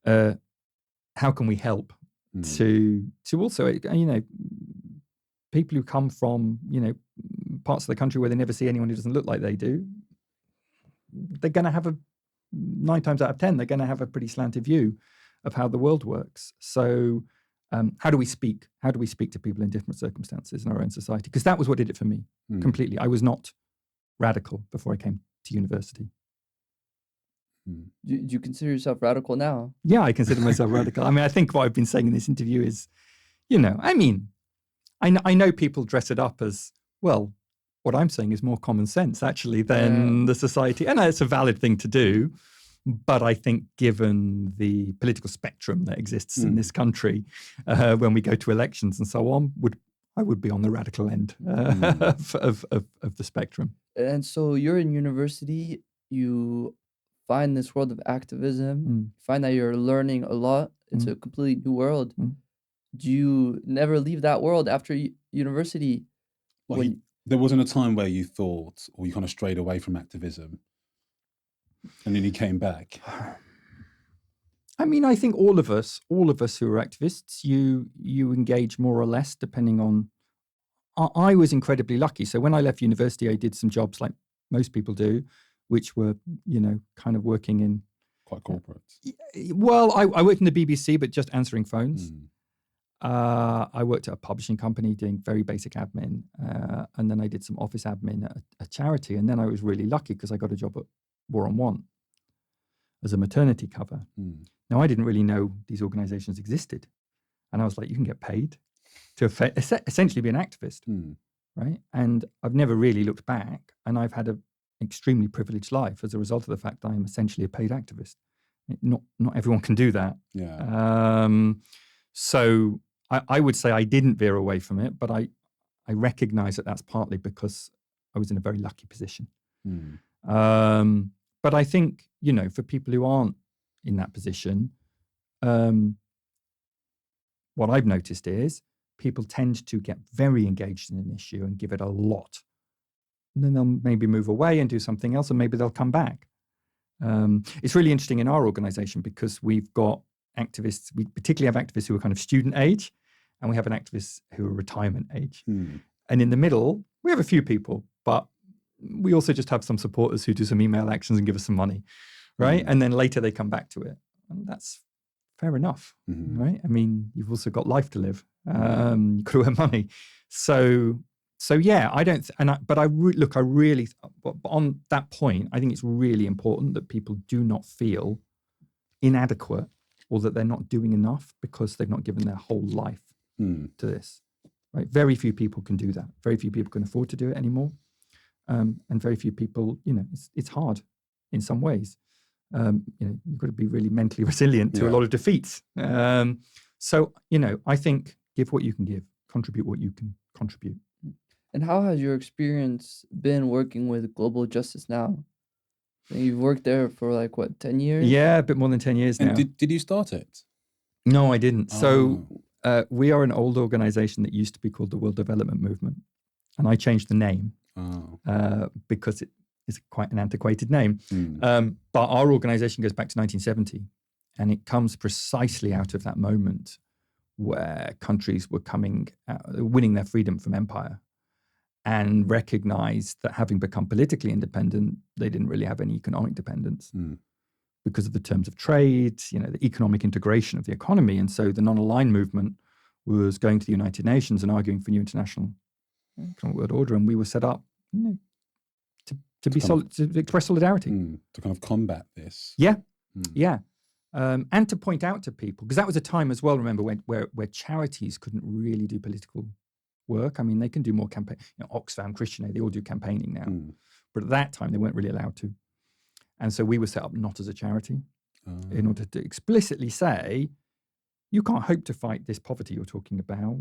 how can we help to also, people who come from, parts of the country where they never see anyone who doesn't look like they do, they're going to have 9 times out of 10, they're going to have a pretty slanted view of how the world works. So how do we speak? How do we speak to people in different circumstances in our own society? Because that was what did it for me completely. I was not radical before I came to university. Do you consider yourself radical now? Yeah, I consider myself radical. I mean, I think what I've been saying in this interview is, I know people dress it up as, well, what I'm saying is more common sense actually than the society. And it's a valid thing to do. But I think given the political spectrum that exists in this country, when we go to elections and so on, I would be on the radical end of the spectrum. And so you're in university, you find this world of activism, find that you're learning a lot. It's a completely new world. Do you never leave that world after university? There wasn't a time where you thought, or you kind of strayed away from activism, And then he came back. I mean, I think all of us who are activists, you engage more or less depending on. I was incredibly lucky. So when I left university, I did some jobs like most people do, which were, kind of working in. Quite corporate. Well, I worked in the BBC, but just answering phones. I worked at a publishing company doing very basic admin. And then I did some office admin at a charity. And then I was really lucky because I got a job at War on Want as a maternity cover. Now, I didn't really know these organizations existed. And I was like, you can get paid to essentially be an activist, right? And I've never really looked back. And I've had an extremely privileged life as a result of the fact that I'm essentially a paid activist. Not everyone can do that. Yeah. So I would say I didn't veer away from it, but I recognize that that's partly because I was in a very lucky position. But I think, for people who aren't in that position, what I've noticed is people tend to get very engaged in an issue and give it a lot. And then they'll maybe move away and do something else, and maybe they'll come back. It's really interesting in our organization because we've got activists, we particularly have activists who are kind of student age, and we have an activist who are retirement age. And in the middle, we have a few people, but we also just have some supporters who do some email actions and give us some money, right? And then later they come back to it. And that's fair enough, right? I mean, you've also got life to live. You've got to earn money. So yeah, but on that point, I think it's really important that people do not feel inadequate or that they're not doing enough because they've not given their whole life to this, right? Very few people can do that. Very few people can afford to do it anymore. And very few people, it's hard in some ways. You've got to be really mentally resilient to a lot of defeats. So, I think give what you can give, contribute what you can contribute. And how has your experience been working with Global Justice Now? You've worked there for 10 years? Yeah, a bit more than 10 years now. And did you start it? No, I didn't. So we are an old organization that used to be called the World Development Movement. And I changed the name because it is quite an antiquated name. But our organization goes back to 1970. And it comes precisely out of that moment where countries were winning their freedom from empire and recognized that having become politically independent, they didn't really have any economic dependence because of the terms of trade, the economic integration of the economy. And so the non-aligned movement was going to the United Nations and arguing for new international economic world order. And we were set up to express solidarity. To kind of combat this. Yeah, yeah. And to point out to people, because that was a time as well, remember, where charities couldn't really do political work. I mean, they can do more campaign. Oxfam, Christian Aid, they all do campaigning now. But at that time, they weren't really allowed to. And so we were set up not as a charity in order to explicitly say, you can't hope to fight this poverty you're talking about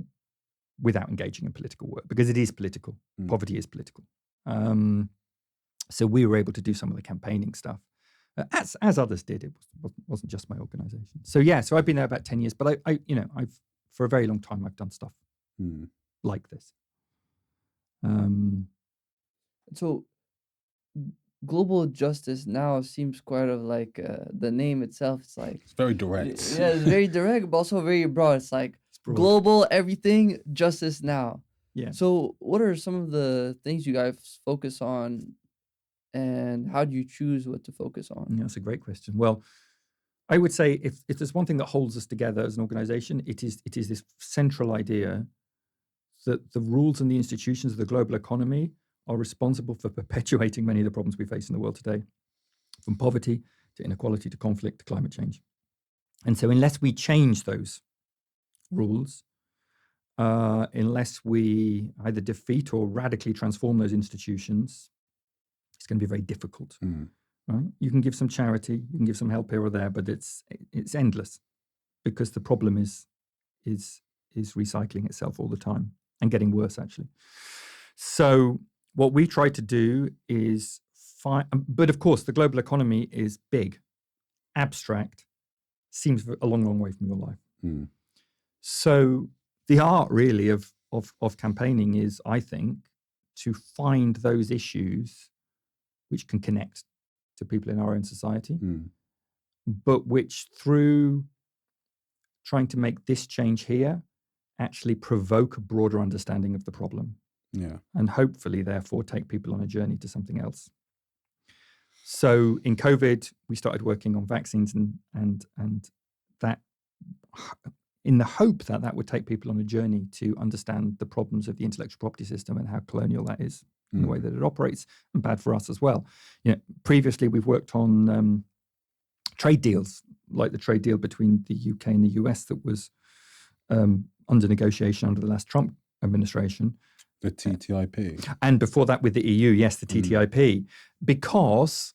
without engaging in political work, because it is political. Poverty is political. So we were able to do some of the campaigning stuff. As others did, it wasn't just my organization. So yeah, so I've been there about 10 years, but I've for a very long time I've done stuff like this. So Global Justice Now seems quite of the name itself. It's very direct. Yeah, it's very direct, but also very broad. It's broad. Global everything, justice now. Yeah. So what are some of the things you guys focus on? And how do you choose what to focus on? Yeah, that's a great question. Well, I would say if there's one thing that holds us together as an organization, it is this central idea that the rules and the institutions of the global economy are responsible for perpetuating many of the problems we face in the world today, from poverty to inequality to conflict to climate change. And so unless we change those rules, unless we either defeat or radically transform those institutions, it's going to be very difficult, right? You can give some charity, you can give some help here or there, but it's endless because the problem is recycling itself all the time and getting worse, actually. So what we try to do is but of course, the global economy is big, abstract, seems a long, long way from your life. So the art really of campaigning is, I think, to find those issues which can connect to people in our own society, Mm. but which through trying to make this change here actually provoke a broader understanding of the problem Yeah. and hopefully therefore take people on a journey to something else. So in COVID, we started working on vaccines and that in the hope that that would take people on a journey to understand the problems of the intellectual property system and how colonial that is in the way that it operates, and bad for us as well. Previously we've worked on trade deals, like the trade deal between the UK and the US that was under negotiation under the last Trump administration. The TTIP. And before that with the EU, yes, the TTIP, because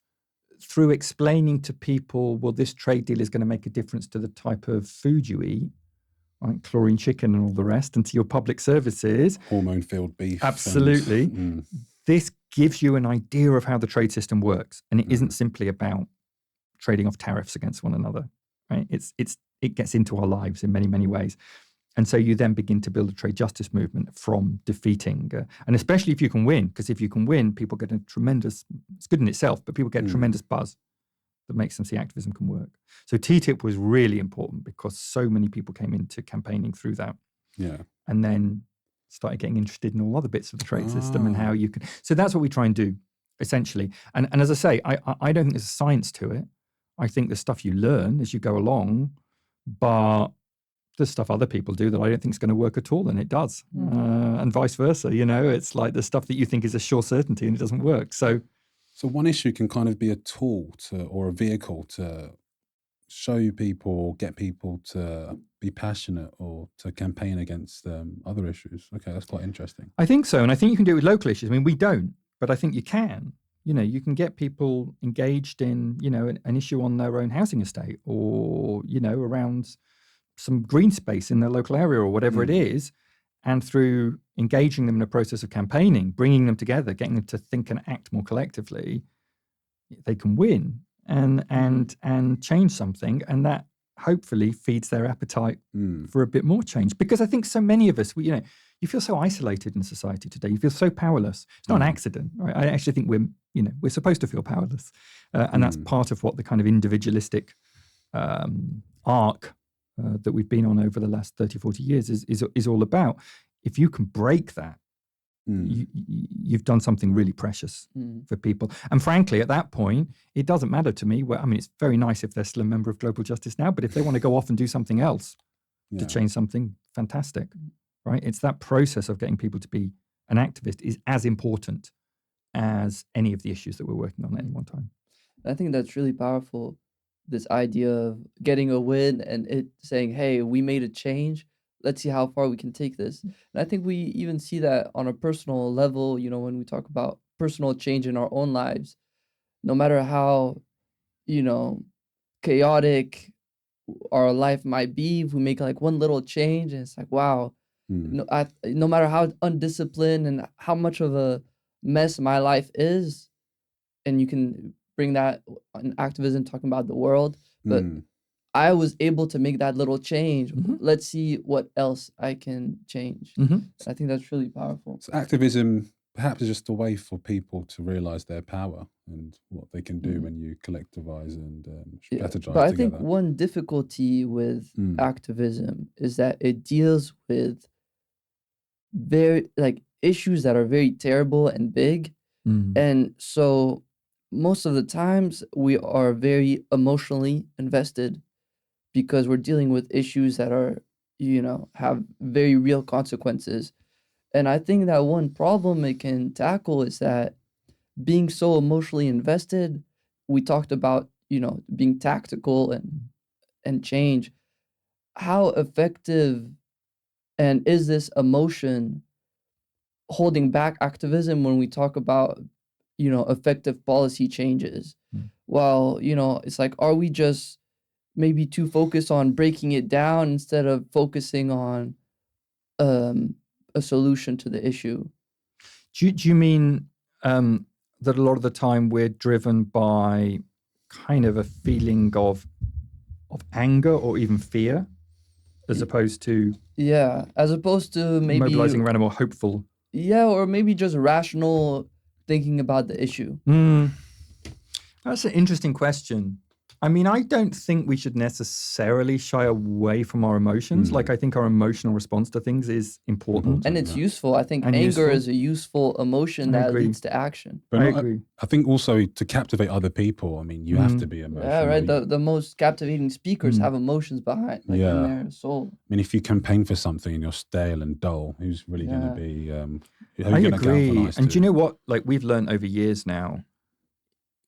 through explaining to people, well, this trade deal is going to make a difference to the type of food you eat, like chlorine chicken and all the rest, and to your public services. Hormone-filled beef. Absolutely. This gives you an idea of how the trade system works. And it isn't simply about trading off tariffs against one another, right? It gets into our lives in many, many ways. And so you then begin to build a trade justice movement from defeating, and especially if you can win, because if you can win, people get a tremendous, it's good in itself, but people get a tremendous buzz that makes them see activism can work. So TTIP was really important because so many people came into campaigning through that. Yeah. And then started getting interested in all other bits of the trade system and how you can. So that's what we try and do, essentially. And as I say, I don't think there's a science to it. I think there's stuff you learn as you go along, but there's stuff other people do that I don't think is going to work at all, and it does. And vice versa, it's like the stuff that you think is a sure certainty and it doesn't work. So one issue can kind of be a tool or a vehicle to show people, get people to be passionate or to campaign against other issues. Okay, that's quite interesting. I think so. And I think you can do it with local issues. I mean, we don't, but I think you can. You can get people engaged in, an issue on their own housing estate or, around some green space in their local area or whatever it is. And through engaging them in a process of campaigning, bringing them together, getting them to think and act more collectively, they can win and change something. And that hopefully feeds their appetite for a bit more change. Because I think so many of us, you feel so isolated in society today. You feel so powerless. It's not an accident, right? I actually think we're supposed to feel powerless. And that's part of what the kind of individualistic arc that we've been on over the last 30, 40 years is all about. If you can break that, you've done something really precious for people. And frankly, at that point, it doesn't matter to me. It's very nice if they're still a member of Global Justice now, but if they want to go off and do something else to change something, fantastic, right? It's that process of getting people to be an activist is as important as any of the issues that we're working on at any one time. I think that's really powerful. This idea of getting a win and it saying, hey, we made a change. Let's see how far we can take this. And I think we even see that on a personal level, when we talk about personal change in our own lives, no matter how, chaotic our life might be, if we make like one little change and it's like, wow, no matter how undisciplined and how much of a mess my life is, and you can bring that in activism, talking about the world, but I was able to make that little change. Let's see what else I can change. I think that's really powerful. So activism perhaps is just a way for people to realize their power and what they can do when you collectivize and strategize But I together. think one difficulty with activism is that it deals with very issues that are very terrible and big. And so most of the times we are very emotionally invested because we're dealing with issues that are, have very real consequences. And I think that one problem it can tackle is that being so emotionally invested, we talked about, being tactical and change. How effective and is this emotion holding back activism when we talk about effective policy changes? Well, it's like, are we just maybe too focused on breaking it down instead of focusing on a solution to the issue? Do you mean that a lot of the time we're driven by kind of a feeling of anger or even fear, as opposed to maybe mobilizing around a more hopeful? Yeah, or maybe just rational thinking about the issue. That's an interesting question. I mean, I don't think we should necessarily shy away from our emotions. Like, I think our emotional response to things is important. And it's useful. I think And anger useful. is a useful emotion I that agree. leads to action. But I not- agree. I think also to captivate other people, I mean, you have to be emotional. Yeah, right. The most captivating speakers have emotions behind, like in Yeah. their soul. I mean, if you campaign for something and you're stale and dull, who's really going to be? Who are I you going to agree. galvanize And to? do you know what? Like, we've learned over years now,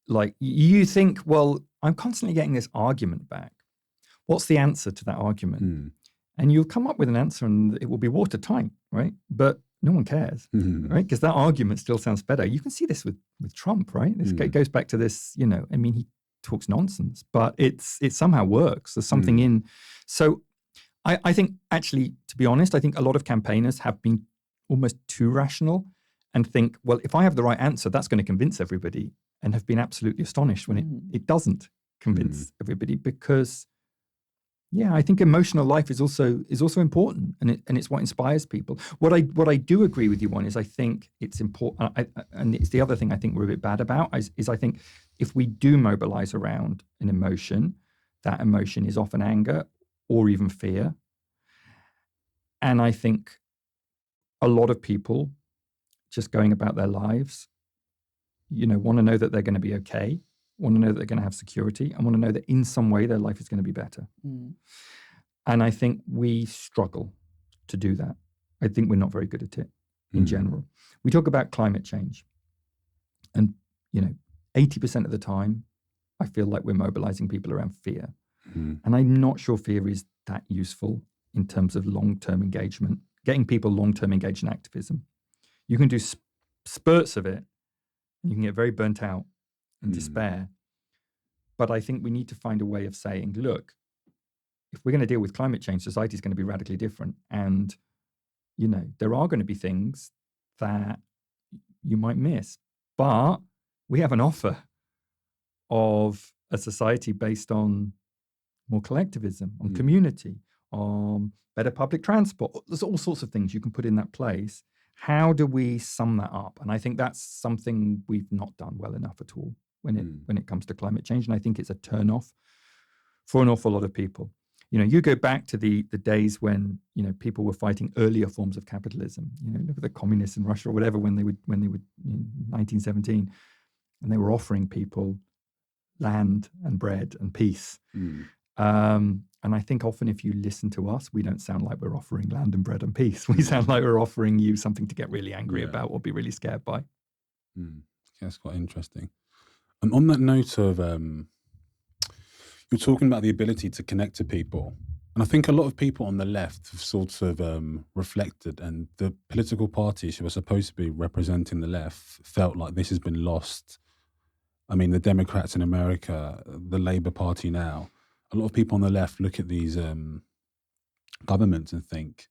like, you think, well, I'm constantly getting this argument back. What's the answer to that argument? And you'll come up with an answer and it will be watertight, right? But no one cares, right? Because that argument still sounds better. You can see this with Trump, right? This goes back to this, you know, I mean, he talks nonsense, but it somehow works. There's something in. So I think, actually, to be honest, I think a lot of campaigners have been almost too rational and think, well, if I have the right answer, that's going to convince everybody, and have been absolutely astonished when it doesn't convince everybody, because I think emotional life is also important, and it's what inspires people. What I do agree with you on is, I think it's important, and it's the other thing I think we're a bit bad about, is I think if we do mobilize around an emotion, that emotion is often anger or even fear. And I think a lot of people just going about their lives, you know, want to know that they're going to be okay, want to know that they're going to have security, and want to know that in some way their life is going to be better. And I think we struggle to do that. I think we're not very good at it in general. We talk about climate change, and, you know, 80% of the time, I feel like we're mobilizing people around fear. And I'm not sure fear is that useful in terms of long-term engagement, getting people long-term engaged in activism. You can do spurts of it, and you can get very burnt out and despair. But I think we need to find a way of saying, look, if we're going to deal with climate change, society is going to be radically different. And, you know, there are going to be things that you might miss. But we have an offer of a society based on more collectivism, on community, on better public transport. There's all sorts of things you can put in that place. How do we sum that up? And I think that's something we've not done well enough at all when it comes to climate change. And I think it's a turnoff for an awful lot of people. You know, you go back to the days when, you know, people were fighting earlier forms of capitalism. You know, look at the communists in Russia or whatever, when they would in 1917, and they were offering people land and bread and peace. And I think often if you listen to us, we don't sound like we're offering land and bread and peace. We sound like we're offering you something to get really angry about or be really scared by. Yeah, that's quite interesting. And on that note of, you're talking about the ability to connect to people. And I think a lot of people on the left have sort of reflected, and the political parties who are supposed to be representing the left felt like this has been lost. I mean, the Democrats in America, the Labour Party now, a lot of people on the left look at these governments and think,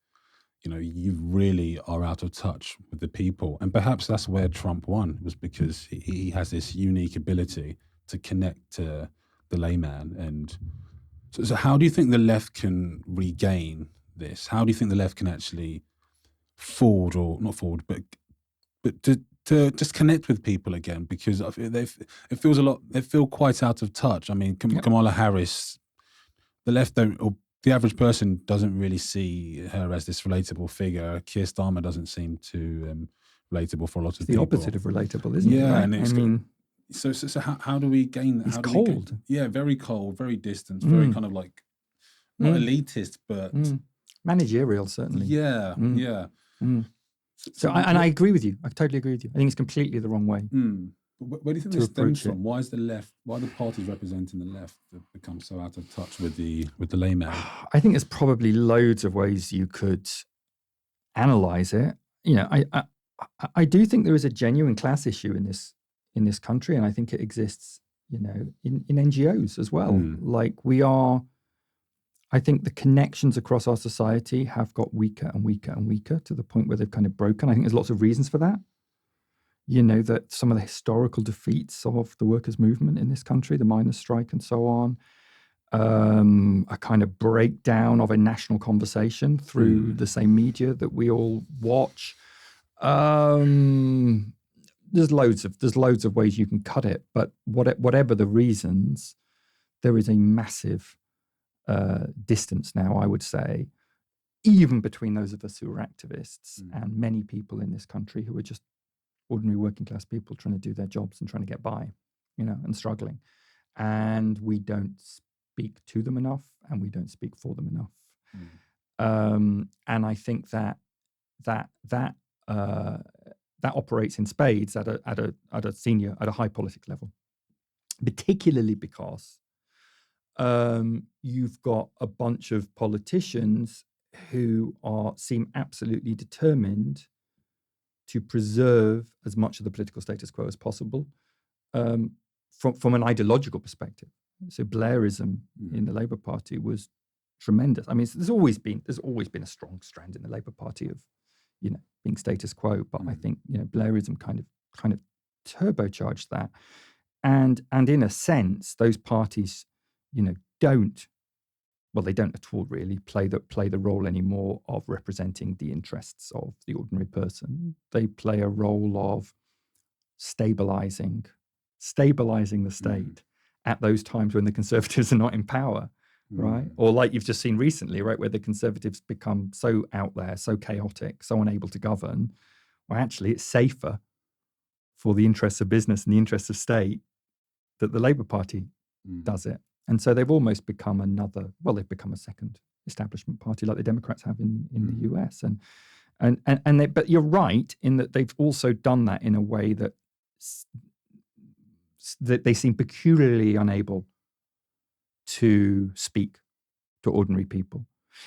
you know, you really are out of touch with the people. And perhaps that's where Trump won, was because he has this unique ability to connect to the layman. And so how do you think the left can regain this? How do you think the left can actually forward, or not forward, but to just connect with people again? Because it feels a lot, they feel quite out of touch. I mean, Kamala Harris, the left don't, or the average person doesn't really see her as this relatable figure. Keir Starmer doesn't seem too relatable for a lot of people. The opposite of relatable, isn't it? Yeah, Right? and it's, I mean, so how do we gain that? He's How do cold. very cold, very distant, very kind of like, not elitist, but managerial, certainly. yeah. So I agree with you. I totally agree with you. I think it's completely the wrong way. But where do you think this stems from? Why is the left? Why are the parties representing the left have become so out of touch with the layman? I think there's probably loads of ways you could analyze it. You know, I do think there is a genuine class issue in this country, and I think it exists, you know, in NGOs as well. Like I think the connections across our society have got weaker and weaker and weaker, to the point where they've kind of broken. I think there's lots of reasons for that. You know, that some of the historical defeats of the workers' movement in this country, the miners' strike and so on, a kind of breakdown of a national conversation through the same media that we all watch. there's loads of ways you can cut it, but whatever the reasons, there is a massive distance now, I would say, even between those of us who are activists and many people in this country who are just ordinary working class people trying to do their jobs and trying to get by, and struggling. And we don't speak to them enough, and we don't speak for them enough. And I think that operates in spades at a high politic level, particularly because you've got a bunch of politicians who seem absolutely determined to preserve as much of the political status quo as possible from an ideological perspective. So Blairism in the Labour Party was tremendous. I mean, there's always been a strong strand in the Labour Party of being status quo, but I think Blairism kind of turbocharged that, and in a sense, those parties they don't at all really play the role anymore of representing the interests of the ordinary person. They play a role of stabilizing the state at those times when the Conservatives are not in power, right? Or like you've just seen recently, right, where the Conservatives become so out there, so chaotic, so unable to govern. Well, actually, it's safer for the interests of business and the interests of state that the Labour Party does it. And so they've almost become they've become a second establishment party like the Democrats have in the US. But you're right in that they've also done that in a way that they seem peculiarly unable to speak to ordinary people.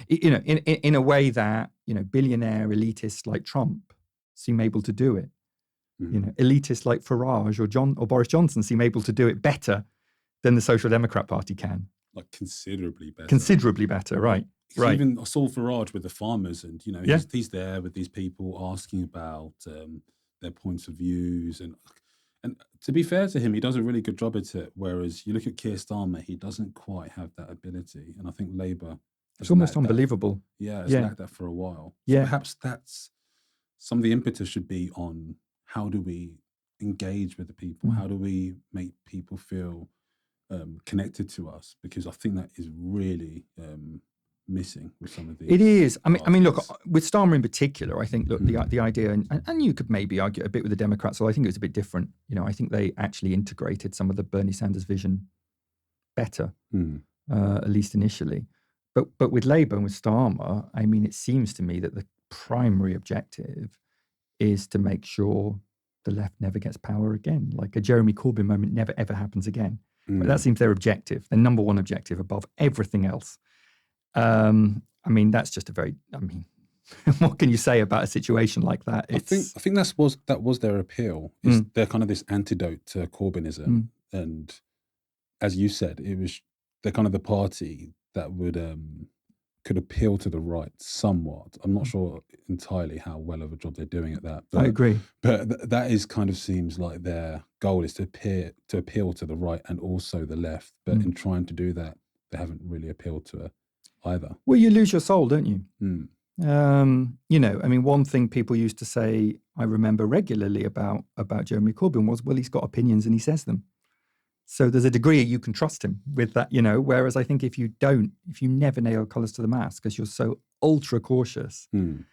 In a way that, billionaire elitists like Trump seem able to do it. Elitists like Farage or Boris Johnson seem able to do it better than the Social Democrat Party can. Like considerably better. Considerably better, right. Right. Even I saw Farage with the farmers, and he's there with these people asking about their points of views, and to be fair to him, he does a really good job at it. Whereas you look at Keir Starmer, he doesn't quite have that ability, and I think Labour, it's almost unbelievable. It's lacked that for a while. So perhaps that's some of the impetus should be on how do we engage with the people, how do we make people feel connected to us, because I think that is really missing with some of these. It is. I mean, look, with Starmer in particular, I think, the idea, and you could maybe argue a bit with the Democrats, so I think it was a bit different. I think they actually integrated some of the Bernie Sanders vision better, at least initially. But with Labour and with Starmer, I mean, it seems to me that the primary objective is to make sure the left never gets power again, like a Jeremy Corbyn moment never ever happens again. But that seems their objective, their number one objective above everything else. I mean, that's just what can you say about a situation like that? I think that was their appeal. They're kind of this antidote to Corbynism, and as you said, they're kind of the party that would could appeal to the right somewhat. I'm not sure entirely how well of a job they're doing at that. But, I agree. But that is kind of seems like their goal is to appeal to the right and also the left. But in trying to do that, they haven't really appealed to either. Well, you lose your soul, don't you? One thing people used to say, I remember regularly about Jeremy Corbyn was, well, he's got opinions and he says them. So there's a degree you can trust him with that, whereas I think if you never nail colours to the mast because you're so ultra cautious, it's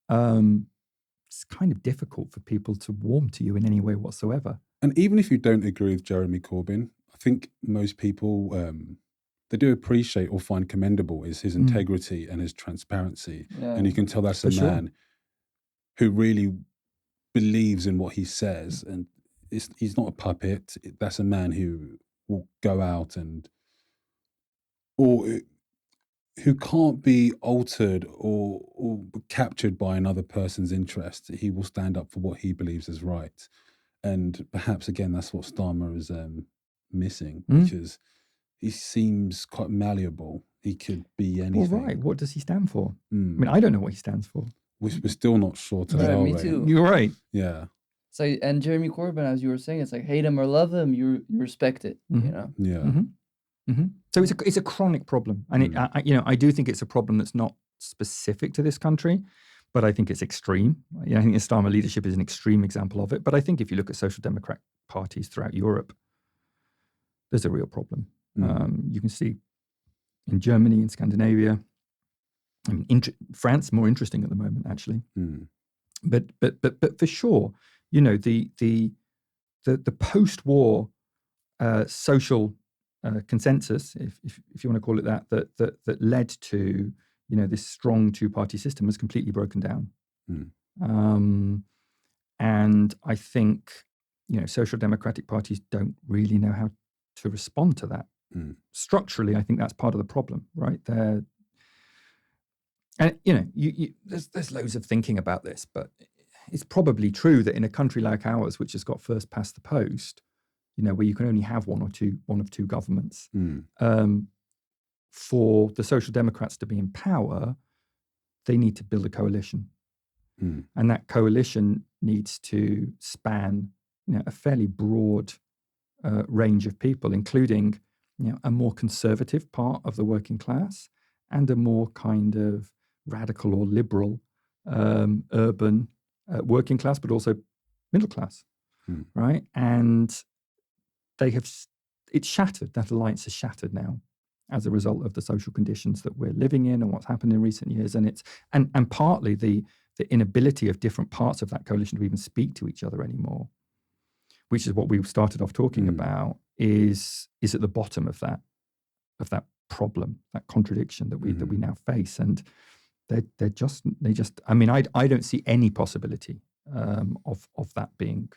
kind of difficult for people to warm to you in any way whatsoever. And even if you don't agree with Jeremy Corbyn, I think most people, they do appreciate or find commendable is his integrity and his transparency. Yeah. And you can tell that's a man who really believes in what he says, and he's not a puppet. That's a man who will go out or who can't be altered or captured by another person's interest. He will stand up for what he believes is right. And perhaps, again, that's what Starmer is missing, because he seems quite malleable. He could be anything. Well, right. What does he stand for? I mean, I don't know what he stands for. We're still not sure today, me too. You're right. Yeah. So, and Jeremy Corbyn, as you were saying, it's like hate him or love him, you respect it, Yeah. So it's a chronic problem, and I do think it's a problem that's not specific to this country, but I think it's extreme. I think Islamic leadership is an extreme example of it. But I think if you look at social democrat parties throughout Europe, there's a real problem. You can see in Germany, in Scandinavia, I mean, France, more interesting at the moment, actually. But for sure, the post-war social consensus, if you want to call it that led to this strong two-party system was completely broken down. And I think social democratic parties don't really know how to respond to that. Structurally, I think that's part of the problem, right? There's loads of thinking about this, but it's probably true that in a country like ours, which has got first past the post, where you can only have one of two governments, for the Social Democrats to be in power, they need to build a coalition, and that coalition needs to span a fairly broad range of people, including a more conservative part of the working class and a more kind of radical or liberal urban working class, but also middle class, right? And it's shattered. That alliance is shattered now as a result of the social conditions that we're living in and what's happened in recent years. And it's and partly the inability of different parts of that coalition to even speak to each other anymore, which is what we started off talking about, is at the bottom of that problem, that contradiction that we now face. And they just I mean, I don't see any possibility of that being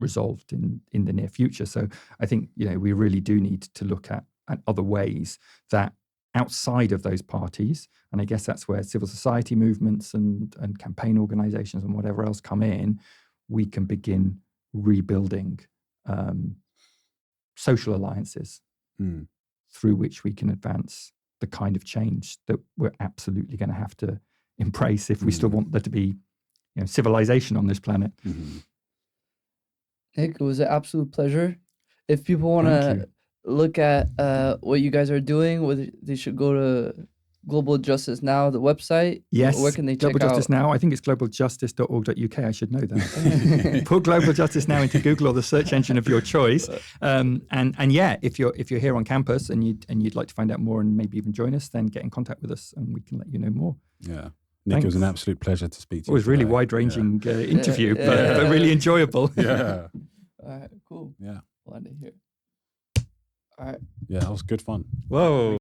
resolved in the near future. So I think we really do need to look at other ways that outside of those parties, and I guess that's where civil society movements and campaign organizations and whatever else come in, we can begin rebuilding social alliances through which we can advance the kind of change that we're absolutely going to have to embrace if we still want there to be civilization on this planet. Nick, it was an absolute pleasure. If people want to look at what you guys are doing, whether they should go to Global Justice Now, the website. Yes, where can they check Global Justice Now. I think it's globaljustice.org.uk. I should know that. Put Global Justice Now into Google or the search engine of your choice. And yeah, if you're here on campus and you'd like to find out more and maybe even join us, then get in contact with us and we can let you know more. Yeah. Nick, it was an absolute pleasure to speak to you. It was a really wide-ranging interview, but really enjoyable. Yeah. All right, cool. Yeah. Glad to hear. All right. Yeah, that was good fun. Whoa.